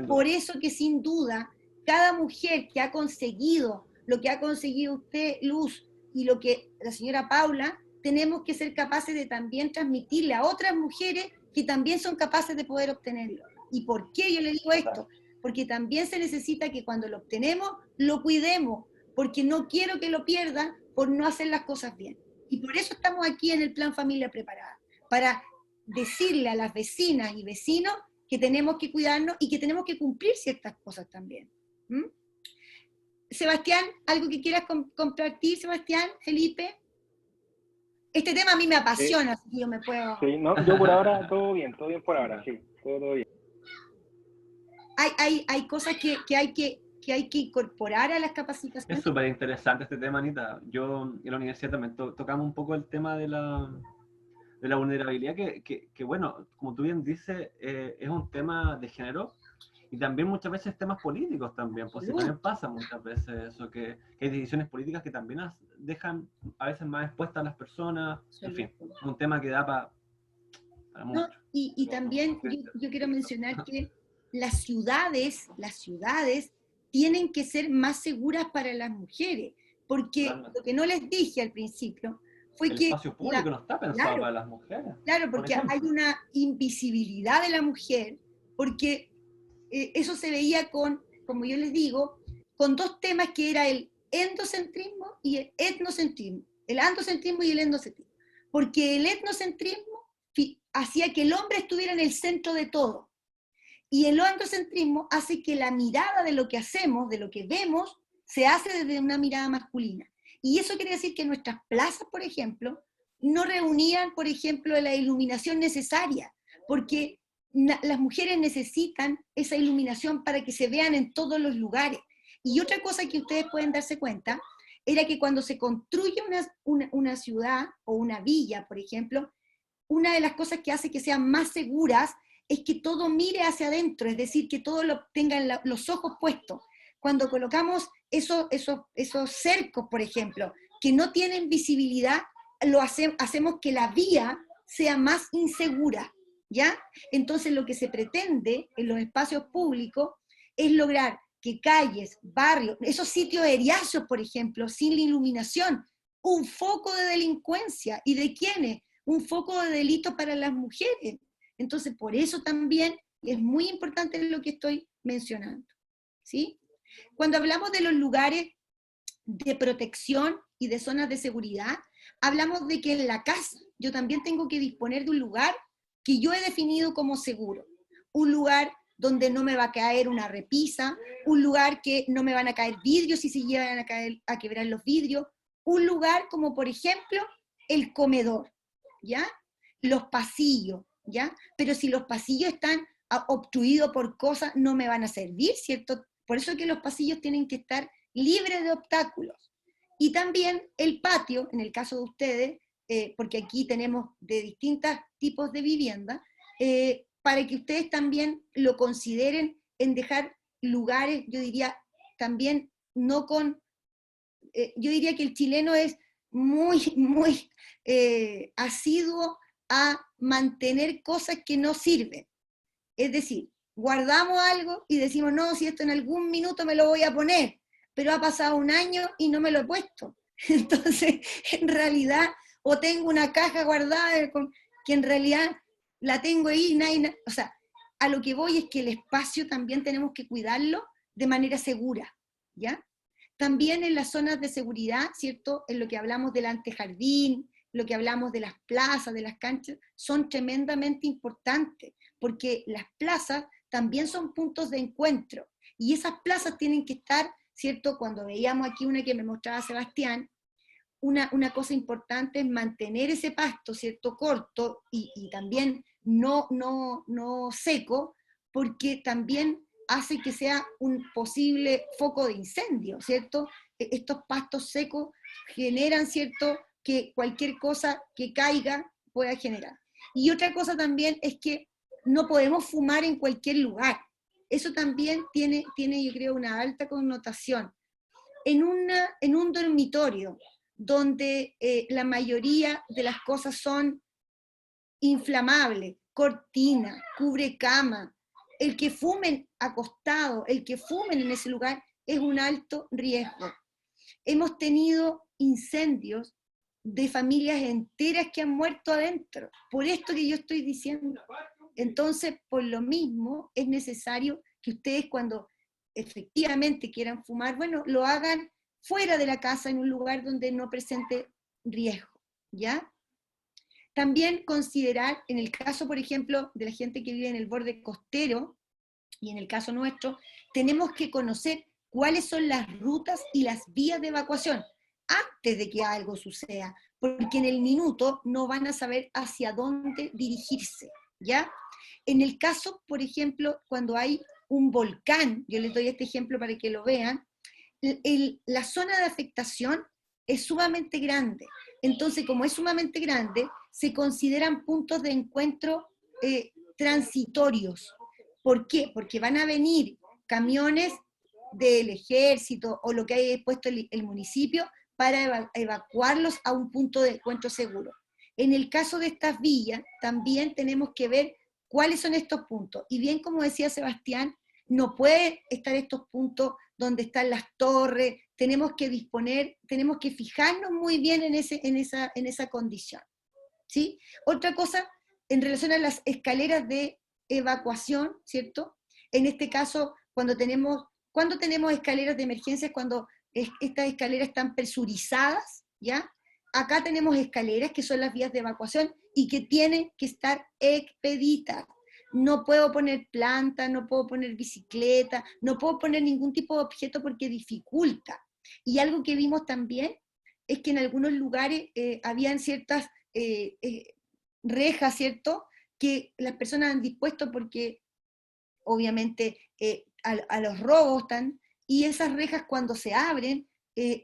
por eso que sin duda, cada mujer que ha conseguido lo que ha conseguido usted, Luz, y lo que la señora Paula, tenemos que ser capaces de también transmitirle a otras mujeres que también son capaces de poder obtenerlo. ¿Y por qué yo le digo esto? Porque también se necesita que cuando lo obtenemos, lo cuidemos, porque no quiero que lo pierdan por no hacer las cosas bien. Y por eso estamos aquí en el Plan Familia Preparada, para decirle a las vecinas y vecinos que tenemos que cuidarnos y que tenemos que cumplir ciertas cosas también. ¿Mm? Sebastián, ¿algo que quieras compartir, Sebastián, Felipe? Este tema a mí me apasiona, así que yo me puedo... Sí, no, yo por ahora todo bien por ahora, sí, todo bien. Hay cosas que hay que incorporar a las capacitaciones. Es súper interesante este tema, Anita. Yo en la universidad también tocamos un poco el tema de la vulnerabilidad, que bueno, como tú bien dices, es un tema de género y también muchas veces temas políticos también, pues sí, también pasa muchas veces eso, que hay decisiones políticas que también dejan a veces más expuestas a las personas, en fin, un tema que da para mucho. No, y también yo quiero mencionar que las ciudades tienen que ser más seguras para las mujeres, porque Realmente. lo que no les dije al principio fue el que... espacio público no está pensado para las mujeres. Claro, porque hay una invisibilidad de la mujer, porque eso se veía con, como yo les digo, con dos temas que era el endocentrismo y el etnocentrismo, el androcentrismo y el endocentrismo, porque el etnocentrismo hacía que el hombre estuviera en el centro de todo, y el androcentrismo hace que la mirada de lo que hacemos, de lo que vemos, se hace desde una mirada masculina. Y eso quiere decir que nuestras plazas, por ejemplo, no reunían, por ejemplo, la iluminación necesaria, porque las mujeres necesitan esa iluminación para que se vean en todos los lugares. Y otra cosa que ustedes pueden darse cuenta, era que cuando se construye una ciudad o una villa, por ejemplo, una de las cosas que hace que sean más seguras es que todo mire hacia adentro, es decir, que todos tengan los ojos puestos. Cuando colocamos esos cercos, por ejemplo, que no tienen visibilidad, hacemos que la vía sea más insegura, ¿ya? Entonces lo que se pretende en los espacios públicos es lograr que calles, barrios, esos sitios eriáceos, por ejemplo, sin la iluminación, un foco de delincuencia. ¿Y de quiénes? Un foco de delito para las mujeres. Entonces, por eso también es muy importante lo que estoy mencionando, ¿sí? Cuando hablamos de los lugares de protección y de zonas de seguridad, hablamos de que en la casa yo también tengo que disponer de un lugar que yo he definido como seguro, un lugar donde no me va a caer una repisa, un lugar que no me van a caer vidrios si se llegan a quebrar los vidrios, un lugar como por ejemplo el comedor, ¿ya? Los pasillos, ¿ya? Pero si los pasillos están obstruidos por cosas, no me van a servir, ¿cierto? Por eso es que los pasillos tienen que estar libres de obstáculos. Y también el patio, en el caso de ustedes, porque aquí tenemos de distintos tipos de vivienda, para que ustedes también lo consideren en dejar lugares, yo diría, también no con, yo diría que el chileno es muy asiduo a mantener cosas que no sirven. Es decir, guardamos algo y decimos, no, si esto en algún minuto me lo voy a poner, pero ha pasado un año y no me lo he puesto. Entonces, en realidad, o tengo una caja guardada que en realidad la tengo ahí, o sea, a lo que voy es que el espacio también tenemos que cuidarlo de manera segura, ¿ya? También en las zonas de seguridad, ¿cierto? En lo que hablamos del antejardín, lo que hablamos de las plazas, de las canchas, son tremendamente importantes, porque las plazas también son puntos de encuentro, y esas plazas tienen que estar, ¿cierto? Cuando veíamos aquí una que me mostraba Sebastián, una cosa importante es mantener ese pasto, ¿cierto? Corto y también no seco, porque también hace que sea un posible foco de incendio, ¿cierto? Estos pastos secos generan, ¿cierto?, que cualquier cosa que caiga pueda generar. Y otra cosa también es que no podemos fumar en cualquier lugar. Eso también tiene yo creo, una alta connotación. En un dormitorio, donde la mayoría de las cosas son inflamables, cortina, cubrecama, el que fumen acostado, el que fumen en ese lugar es un alto riesgo. Hemos tenido incendios de familias enteras que han muerto adentro, por esto que yo estoy diciendo. Entonces, por lo mismo, es necesario que ustedes cuando efectivamente quieran fumar, bueno, lo hagan fuera de la casa, en un lugar donde no presente riesgo, ¿ya? También considerar, en el caso, por ejemplo, de la gente que vive en el borde costero, y en el caso nuestro, tenemos que conocer cuáles son las rutas y las vías de evacuación, antes de que algo suceda, porque en el minuto no van a saber hacia dónde dirigirse, ¿ya? En el caso, por ejemplo, cuando hay un volcán, yo les doy este ejemplo para que lo vean, la zona de afectación es sumamente grande. Entonces, como es sumamente grande, se consideran puntos de encuentro transitorios. ¿Por qué? Porque van a venir camiones del ejército o lo que haya puesto el municipio para evacuarlos a un punto de encuentro seguro. En el caso de estas villas, también tenemos que ver cuáles son estos puntos. Y bien, como decía Sebastián, no pueden estar estos puntos donde están las torres, tenemos que fijarnos muy bien en esa condición, ¿sí? Otra cosa, en relación a las escaleras de evacuación, ¿cierto? En este caso, cuando tenemos escaleras de emergencia es cuando estas escaleras están presurizadas, ¿ya? Acá tenemos escaleras que son las vías de evacuación y que tienen que estar expeditas. No puedo poner planta, no puedo poner bicicleta, no puedo poner ningún tipo de objeto porque dificulta. Y algo que vimos también es que en algunos lugares habían ciertas rejas, ¿cierto?, que las personas han dispuesto porque obviamente a los robos están, y esas rejas cuando se abren,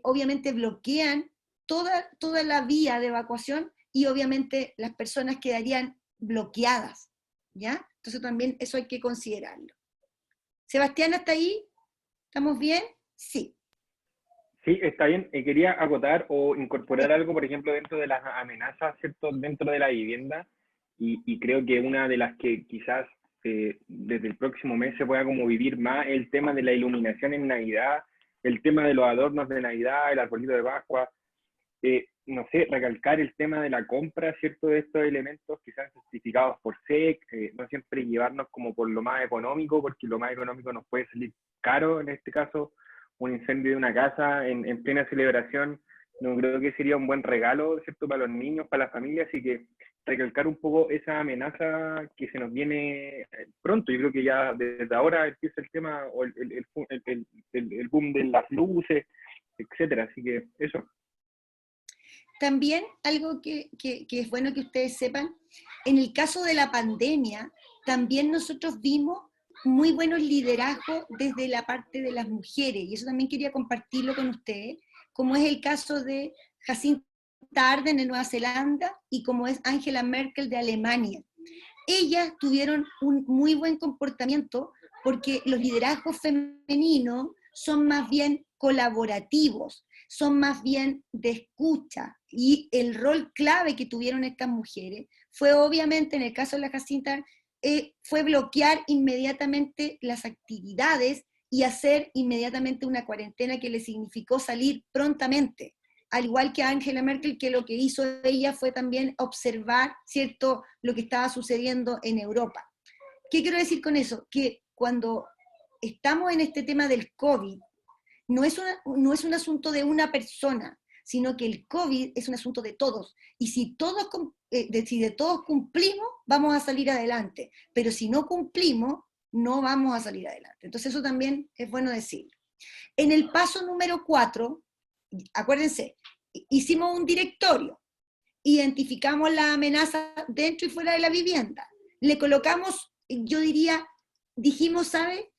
obviamente bloquean toda la vía de evacuación y obviamente las personas quedarían bloqueadas, ¿ya? Entonces también eso hay que considerarlo. Sebastián, ¿hasta ahí? ¿Estamos bien? Sí. Sí, está bien. Quería acotar o incorporar algo, por ejemplo, dentro de las amenazas, ¿cierto?, dentro de la vivienda, y creo que una de las que quizás desde el próximo mes se pueda como vivir más el tema de la iluminación en Navidad, el tema de los adornos de Navidad, el arbolito de Pascua, no sé, recalcar el tema de la compra, ¿cierto?, de estos elementos que sean certificados por SEC, no siempre llevarnos como por lo más económico, porque lo más económico nos puede salir caro, en este caso, un incendio de una casa en plena celebración, no creo que sería un buen regalo, ¿cierto?, para los niños, para las familias, así que recalcar un poco esa amenaza que se nos viene pronto. Yo creo que ya desde ahora empieza el tema, o el boom de las luces, etcétera, así que eso. También algo que es bueno que ustedes sepan, en el caso de la pandemia, también nosotros vimos muy buenos liderazgos desde la parte de las mujeres, y eso también quería compartirlo con ustedes, como es el caso de Jacinta Ardern de Nueva Zelanda y como es Angela Merkel de Alemania. Ellas tuvieron un muy buen comportamiento porque los liderazgos femeninos son más bien colaborativos, son más bien de escucha, y el rol clave que tuvieron estas mujeres fue obviamente, en el caso de la Jacinta, fue bloquear inmediatamente las actividades y hacer inmediatamente una cuarentena que le significó salir prontamente, al igual que Angela Merkel, que lo que hizo ella fue también observar, ¿cierto?, lo que estaba sucediendo en Europa. ¿Qué quiero decir con eso? Que cuando estamos en este tema del COVID, no es un asunto de una persona, sino que el COVID es un asunto de todos. Y si de todos cumplimos, vamos a salir adelante. Pero si no cumplimos, no vamos a salir adelante. Entonces eso también es bueno decirlo. En el paso número 4, acuérdense, hicimos un directorio, identificamos la amenaza dentro y fuera de la vivienda, le colocamos, yo diría, dijimos, ¿sabe?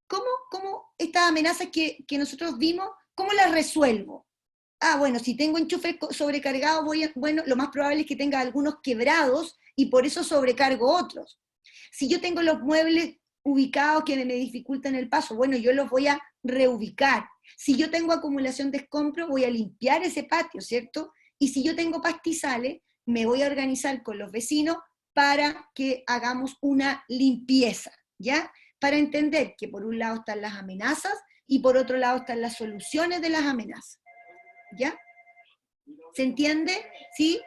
¿Cómo estas amenazas que nosotros vimos, cómo las resuelvo? Ah, bueno, si tengo enchufes sobrecargados, bueno, lo más probable es que tenga algunos quebrados y por eso sobrecargo otros. Si yo tengo los muebles ubicados que me dificultan el paso, bueno, yo los voy a reubicar. Si yo tengo acumulación de escombros, voy a limpiar ese patio, ¿cierto? Y si yo tengo pastizales, me voy a organizar con los vecinos para que hagamos una limpieza, ¿ya? Para entender que por un lado están las amenazas y por otro lado están las soluciones de las amenazas, ¿ya? ¿Se entiende? ¿Sí?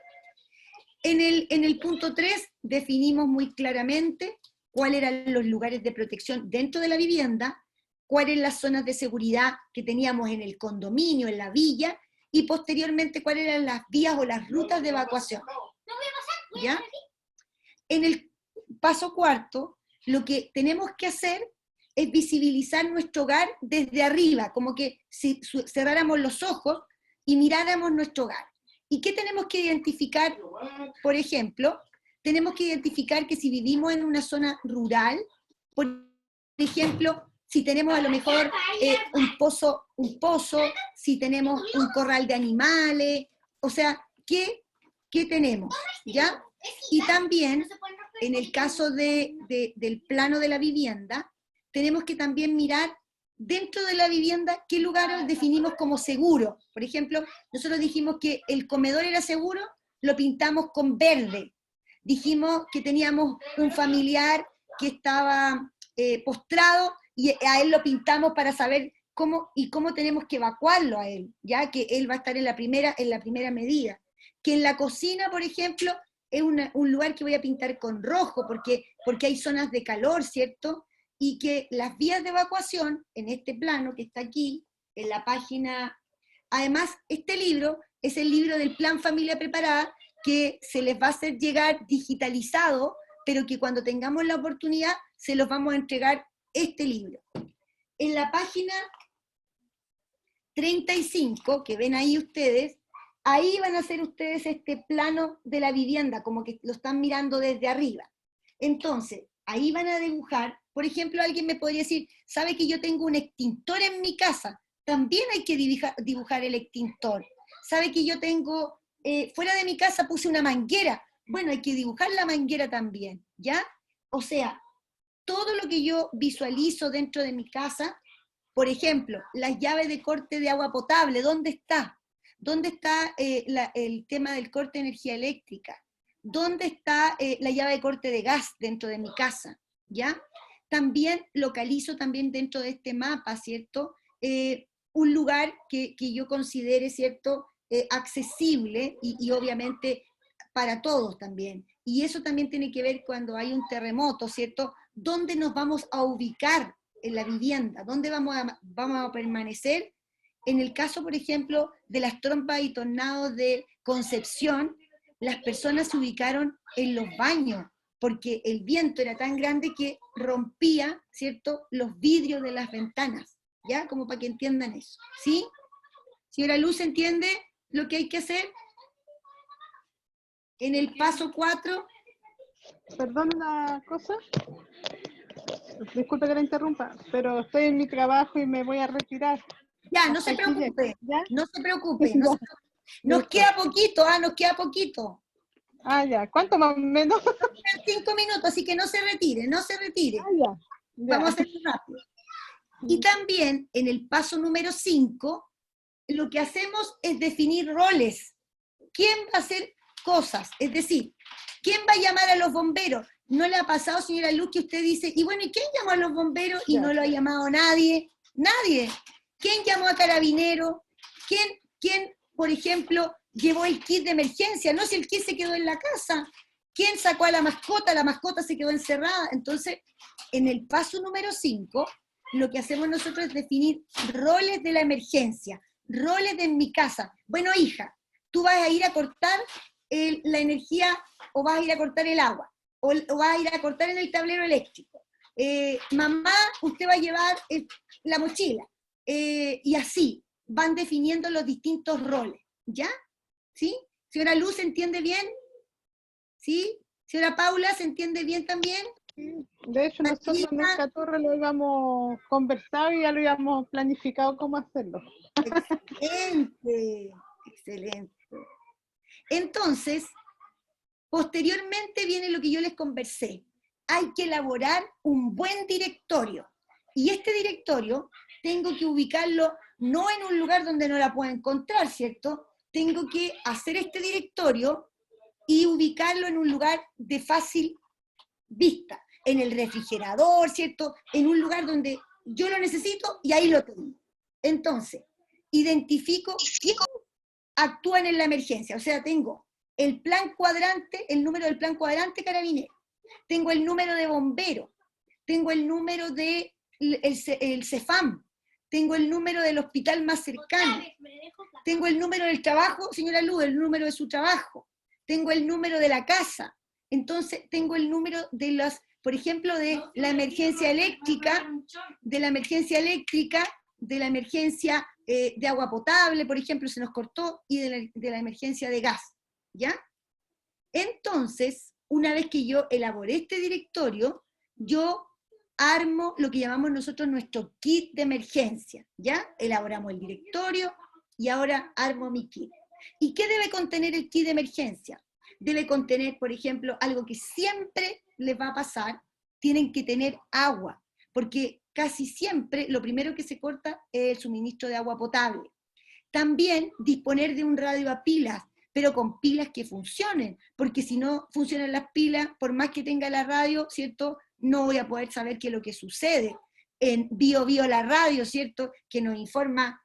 En el punto 3 definimos muy claramente cuáles eran los lugares de protección dentro de la vivienda, cuáles eran las zonas de seguridad que teníamos en el condominio, en la villa, y posteriormente cuáles eran las vías o las rutas de evacuación. ¿Ya? En el paso 4, lo que tenemos que hacer es visibilizar nuestro hogar desde arriba, como que si cerráramos los ojos y miráramos nuestro hogar. ¿Y qué tenemos que identificar? Por ejemplo, tenemos que identificar que si vivimos en una zona rural, por ejemplo, si tenemos a lo mejor un pozo, si tenemos un corral de animales, o sea, ¿qué tenemos? ¿Ya? Y también, en el caso del plano de la vivienda, tenemos que también mirar dentro de la vivienda qué lugares definimos como seguro. Por ejemplo, nosotros dijimos que el comedor era seguro, lo pintamos con verde. Dijimos que teníamos un familiar que estaba postrado y a él lo pintamos para saber cómo tenemos que evacuarlo a él, ya que él va a estar en la primera medida. Que en la cocina, por ejemplo, es un lugar que voy a pintar con rojo, porque hay zonas de calor, ¿cierto? Y que las vías de evacuación, en este plano que está aquí, en la página, además, este libro es el libro del Plan Familia Preparada, que se les va a hacer llegar digitalizado, pero que cuando tengamos la oportunidad, se los vamos a entregar este libro. En la página 35, que ven ahí ustedes, ahí van a hacer ustedes este plano de la vivienda, como que lo están mirando desde arriba. Entonces, ahí van a dibujar, por ejemplo, alguien me podría decir, ¿sabe que yo tengo un extintor en mi casa? También hay que dibujar el extintor. ¿Sabe que yo tengo, fuera de mi casa puse una manguera? Bueno, hay que dibujar la manguera también, ¿ya? O sea, todo lo que yo visualizo dentro de mi casa, por ejemplo, las llaves de corte de agua potable, ¿dónde está? ¿Dónde está el tema del corte de energía eléctrica? ¿Dónde está la llave de corte de gas dentro de mi casa? ¿Ya? También localizo también dentro de este mapa, ¿cierto? Un lugar que yo considere, ¿cierto? Accesible y obviamente para todos también. Y eso también tiene que ver cuando hay un terremoto, ¿cierto? ¿Dónde nos vamos a ubicar en la vivienda? ¿Dónde vamos a permanecer? En el caso, por ejemplo, de las trompas y tornados de Concepción, las personas se ubicaron en los baños, porque el viento era tan grande que rompía, ¿cierto?, los vidrios de las ventanas, ¿ya? Como para que entiendan eso, ¿sí? Señora Luz, ¿entiende lo que hay que hacer? En el paso 4... Perdón una cosa. Disculpe que la interrumpa, pero estoy en mi trabajo y me voy a retirar. Ya, no se preocupe, no se preocupe. Nos queda poquito, nos queda poquito. Ah, ya. ¿Cuánto más o menos? 5 minutos, así que no se retire, no se retire. Ah, ya. Vamos a hacerlo rápido. Y también en el paso número 5, lo que hacemos es definir roles. ¿Quién va a hacer cosas? Es decir, ¿quién va a llamar a los bomberos? ¿No le ha pasado, señora Luz, que usted dice, y bueno, ¿y quién llamó a los bomberos y no lo ha llamado nadie? Nadie. ¿Quién llamó a Carabineros? ¿Quién, por ejemplo, llevó el kit de emergencia? No, si el kit se quedó en la casa. ¿Quién sacó a la mascota se quedó encerrada? Entonces, en el paso número 5, lo que hacemos nosotros es definir roles de la emergencia, roles de en mi casa. Bueno, hija, tú vas a ir a cortar la energía, o vas a ir a cortar el agua, o vas a ir a cortar en el tablero eléctrico. Mamá, usted va a llevar la mochila. Y así van definiendo los distintos roles. ¿Ya? ¿Sí? Señora Luz, ¿se entiende bien? ¿Sí? Señora Paula, ¿se entiende bien también? De hecho, nosotros en esta torre lo habíamos conversado y ya lo habíamos planificado cómo hacerlo. Excelente, excelente. Entonces, posteriormente viene lo que yo les conversé. Hay que elaborar un buen directorio. Y este directorio tengo que ubicarlo no en un lugar donde no la pueda encontrar, ¿cierto? Tengo que hacer este directorio y ubicarlo en un lugar de fácil vista, en el refrigerador, ¿cierto? En un lugar donde yo lo necesito y ahí lo tengo. Entonces, identifico quién actúan en la emergencia, o sea, tengo el plan cuadrante, el número del plan cuadrante carabinero, tengo el número de bombero, tengo el número de el CEFAM, tengo el número del hospital más cercano, tengo el número del trabajo, señora Luz, el número de su trabajo, tengo el número de la casa, entonces tengo el número de las, por ejemplo, de la emergencia eléctrica, de la emergencia de agua potable, por ejemplo, se nos cortó, y de la emergencia de gas, ¿ya? Entonces, una vez que yo elaboré este directorio, yo armo lo que llamamos nosotros nuestro kit de emergencia, ¿ya? Elaboramos el directorio y ahora armo mi kit. ¿Y qué debe contener el kit de emergencia? Debe contener, por ejemplo, algo que siempre les va a pasar, tienen que tener agua, porque casi siempre lo primero que se corta es el suministro de agua potable. También disponer de un radio a pilas, pero con pilas que funcionen, porque si no funcionan las pilas, por más que tenga la radio, ¿cierto?, no voy a poder saber qué es lo que sucede. En Bio la radio, ¿cierto?, que nos informa.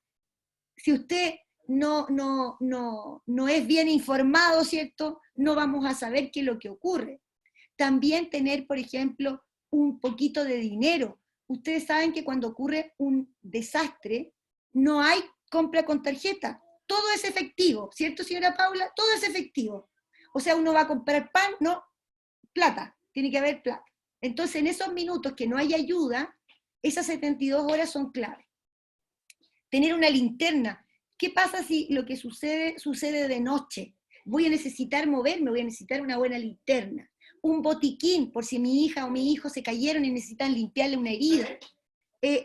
Si usted no es bien informado, ¿cierto?, no vamos a saber qué es lo que ocurre. También tener, por ejemplo, un poquito de dinero. Ustedes saben que cuando ocurre un desastre, no hay compra con tarjeta, todo es efectivo, ¿cierto, señora Paula? Todo es efectivo. O sea, uno va a comprar pan, no, plata, tiene que haber plata. Entonces, en esos minutos que no hay ayuda, esas 72 horas son clave. Tener una linterna. ¿Qué pasa si lo que sucede de noche? Voy a necesitar moverme, voy a necesitar una buena linterna. Un botiquín, por si mi hija o mi hijo se cayeron y necesitan limpiarle una herida.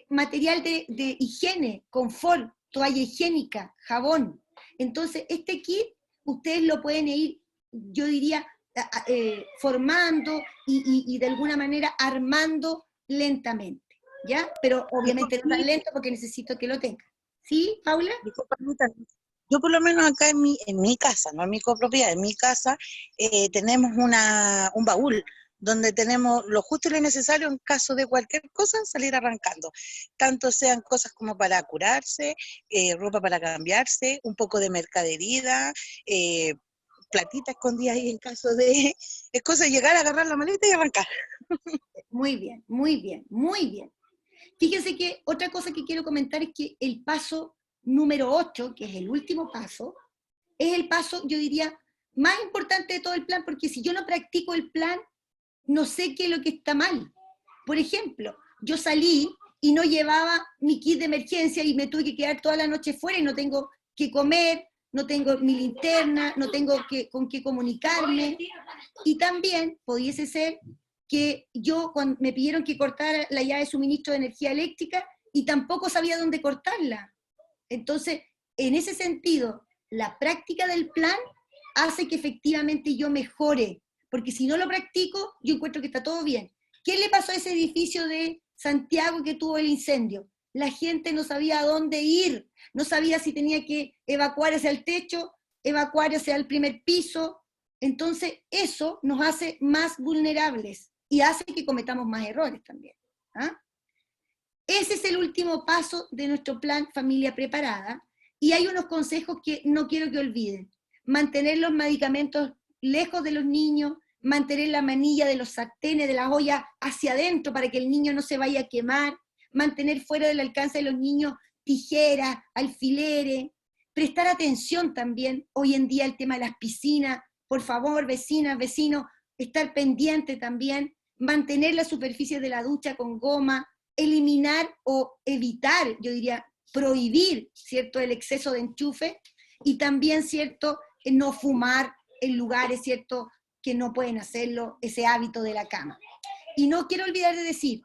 Material de higiene, confort, toalla higiénica, jabón. Entonces, este kit, ustedes lo pueden ir, yo diría, formando y de alguna manera armando lentamente, ¿ya? Pero obviamente no tan lento porque necesito que lo tengan. ¿Sí, Paula? Disculpa, yo por lo menos acá en mi casa, no en mi copropiedad, en mi casa tenemos un baúl donde tenemos lo justo y lo necesario en caso de cualquier cosa, salir arrancando. Tanto sean cosas como para curarse, ropa para cambiarse, un poco de mercadería, platita escondida ahí en caso de... Es cosa de llegar, agarrar la maleta y arrancar. Muy bien, muy bien, muy bien. Fíjense que otra cosa que quiero comentar es que el paso número 8, que es el último paso, es el paso, yo diría, más importante de todo el plan, porque si yo no practico el plan, no sé qué es lo que está mal. Por ejemplo, yo salí y no llevaba mi kit de emergencia y me tuve que quedar toda la noche fuera y no tengo que comer, no tengo mi linterna, no tengo con qué comunicarme. Y también pudiese ser que yo, cuando me pidieron que cortara la llave de suministro de energía eléctrica y tampoco sabía dónde cortarla. Entonces, en ese sentido, la práctica del plan hace que efectivamente yo mejore, porque si no lo practico, yo encuentro que está todo bien. ¿Qué le pasó a ese edificio de Santiago que tuvo el incendio? la gente no sabía a dónde ir, no sabía si tenía que evacuar hacia el techo, evacuar hacia el primer piso. Entonces eso nos hace más vulnerables y hace que cometamos más errores también. ¿Ah? Ese es el último paso de nuestro plan Familia Preparada, y hay unos consejos que no quiero que olviden. Mantener los medicamentos lejos de los niños, mantener la manilla de los sartenes, de las ollas hacia adentro para que el niño no se vaya a quemar, mantener fuera del alcance de los niños tijeras, alfileres, prestar atención también, hoy en día el tema de las piscinas, por favor, vecinas, vecinos, estar pendiente también, mantener la superficie de la ducha con goma, eliminar o evitar, yo diría, prohibir, ¿cierto?, el exceso de enchufe, y también, ¿cierto?, no fumar en lugares, ¿cierto?, que no pueden hacerlo, ese hábito de la cama. Y no quiero olvidar de decir,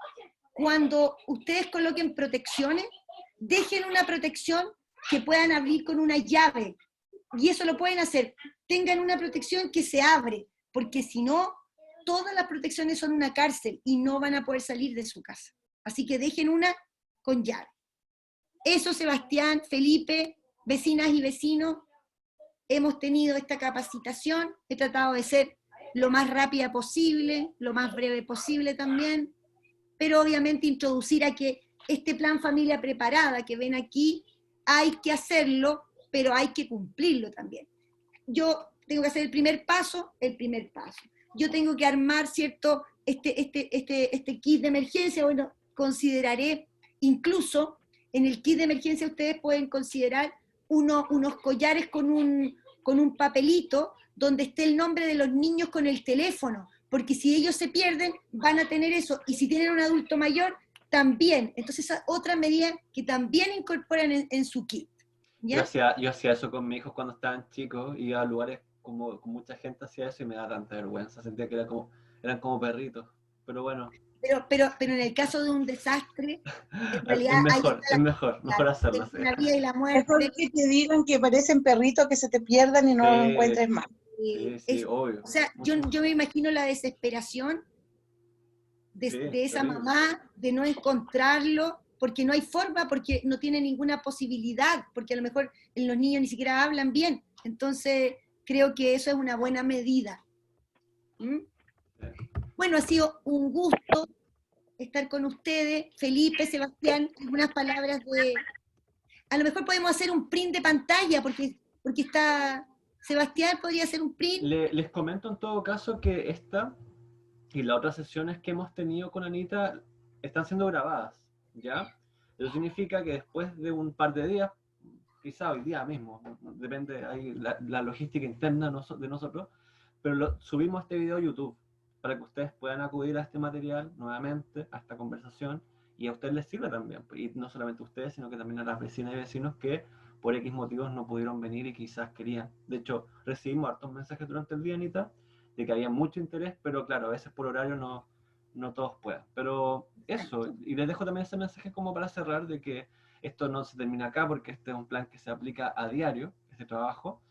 cuando ustedes coloquen protecciones, dejen una protección que puedan abrir con una llave, y eso lo pueden hacer, tengan una protección que se abre, porque si no, todas las protecciones son una cárcel y no van a poder salir de su casa. Así que dejen una con llave. Eso, Sebastián, Felipe, vecinas y vecinos, hemos tenido esta capacitación, he tratado de ser lo más rápida posible, lo más breve posible también, pero obviamente introducir a que este plan Familia Preparada que ven aquí, hay que hacerlo, pero hay que cumplirlo también. Yo tengo que hacer el primer paso. Yo tengo que armar, ¿cierto?, este kit de emergencia. Bueno, consideraré, incluso en el kit de emergencia ustedes pueden considerar unos collares con un papelito donde esté el nombre de los niños con el teléfono, porque si ellos se pierden, van a tener eso, y si tienen un adulto mayor, también. Entonces, esa otra medida que también incorporan en su kit. ¿Ya? Yo hacía eso con mis hijos cuando estaban chicos, iba a lugares como con mucha gente hacía eso y me da tanta vergüenza, sentía que eran como perritos, pero bueno. Pero en el caso de un desastre, en realidad es mejor hacerlo. Es la vida y la muerte. Mejor que te digan que parecen perritos que se te pierdan y no los encuentres más. Sí, obvio. O sea, yo me imagino la desesperación de esa terrible. mamá, de no encontrarlo, porque no hay forma, porque no tiene ninguna posibilidad, porque a lo mejor los niños ni siquiera hablan bien. Entonces, creo que eso es una buena medida. ¿Mm? Bueno, ha sido un gusto estar con ustedes. Felipe, Sebastián, algunas palabras de... A lo mejor podemos hacer un print de pantalla, porque está... Sebastián podría hacer un print. Les comento en todo caso que esta y las otras sesiones que hemos tenido con Anita están siendo grabadas, ¿ya? Eso significa que después de un par de días, quizá hoy día mismo, depende, hay la logística interna de nosotros, pero subimos este video a YouTube para que ustedes puedan acudir a este material nuevamente, a esta conversación, y a ustedes les sirve también, y no solamente a ustedes, sino que también a las vecinas y vecinos que por X motivos no pudieron venir y quizás querían. De hecho, recibimos hartos mensajes durante el día, Anita, de que había mucho interés, pero claro, a veces por horario no todos pueden. Pero eso, y les dejo también ese mensaje como para cerrar, de que esto no se termina acá, porque este es un plan que se aplica a diario, este trabajo.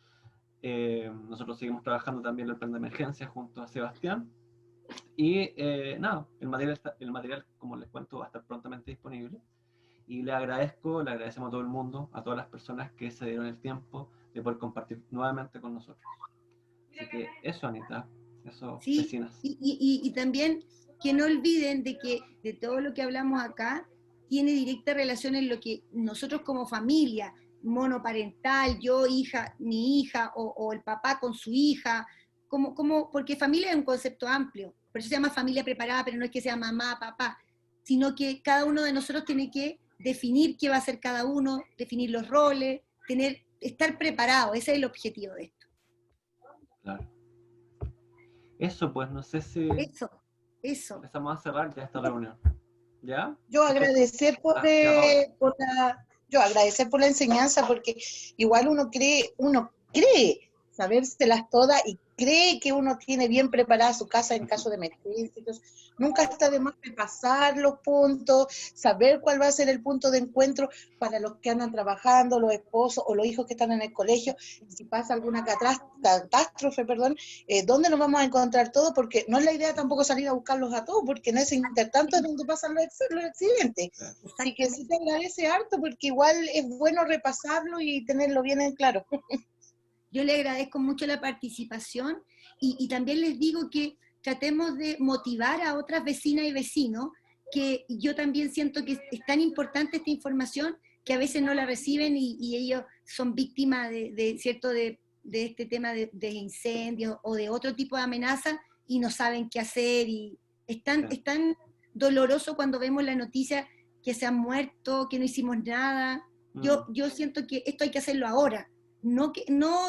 Nosotros seguimos trabajando también el plan de emergencia junto a Sebastián. Y nada, el material, como les cuento, va a estar prontamente disponible. Y le agradecemos a todo el mundo, a todas las personas que se dieron el tiempo de poder compartir nuevamente con nosotros. Así que eso, Anita, eso, sí, vecinas. Y también que no olviden de que de todo lo que hablamos acá tiene directa relación en lo que nosotros como familia, monoparental, yo, hija, mi hija, o el papá con su hija, porque familia es un concepto amplio, por eso se llama familia preparada, pero no es que sea mamá, papá, sino que cada uno de nosotros tiene que definir qué va a hacer cada uno, definir los roles, estar preparado, ese es el objetivo de esto. Claro. Eso, pues, no sé si... Eso. Empezamos a cerrar ya esta reunión. ¿Ya? Yo agradecer agradecer por la enseñanza, porque igual uno cree sabérselas todas, y cree que uno tiene bien preparada su casa en caso de emergencia. Entonces, nunca está de más repasar los puntos, saber cuál va a ser el punto de encuentro para los que andan trabajando, los esposos o los hijos que están en el colegio, si pasa alguna catástrofe, ¿dónde nos vamos a encontrar todos? Porque no es la idea tampoco salir a buscarlos a todos, porque en ese intertanto es donde pasan los accidentes. Así que sí te agradece harto, porque igual es bueno repasarlo y tenerlo bien en claro. Yo le agradezco mucho la participación y también les digo que tratemos de motivar a otras vecinas y vecinos, que yo también siento que es tan importante esta información que a veces no la reciben y ellos son víctimas ¿cierto? De este tema de incendios o de otro tipo de amenazas y no saben qué hacer. Y es tan doloroso cuando vemos la noticia que se han muerto, que no hicimos nada. Yo siento que esto hay que hacerlo ahora. No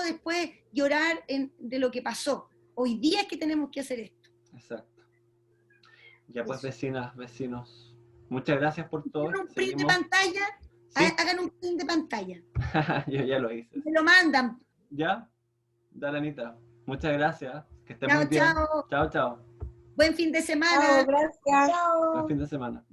después llorar de lo que pasó. Hoy día es que tenemos que hacer esto. Exacto. Ya pues, vecinas, vecinos, muchas gracias por todo. Hagan un print de pantalla. ¿Sí? Hagan un print de pantalla. Yo ya lo hice. Me lo mandan. ¿Ya? Dale, Anita. Muchas gracias. Que estén muy bien. Chao, chao. Buen fin de semana. Chao, gracias. Chao. Buen fin de semana.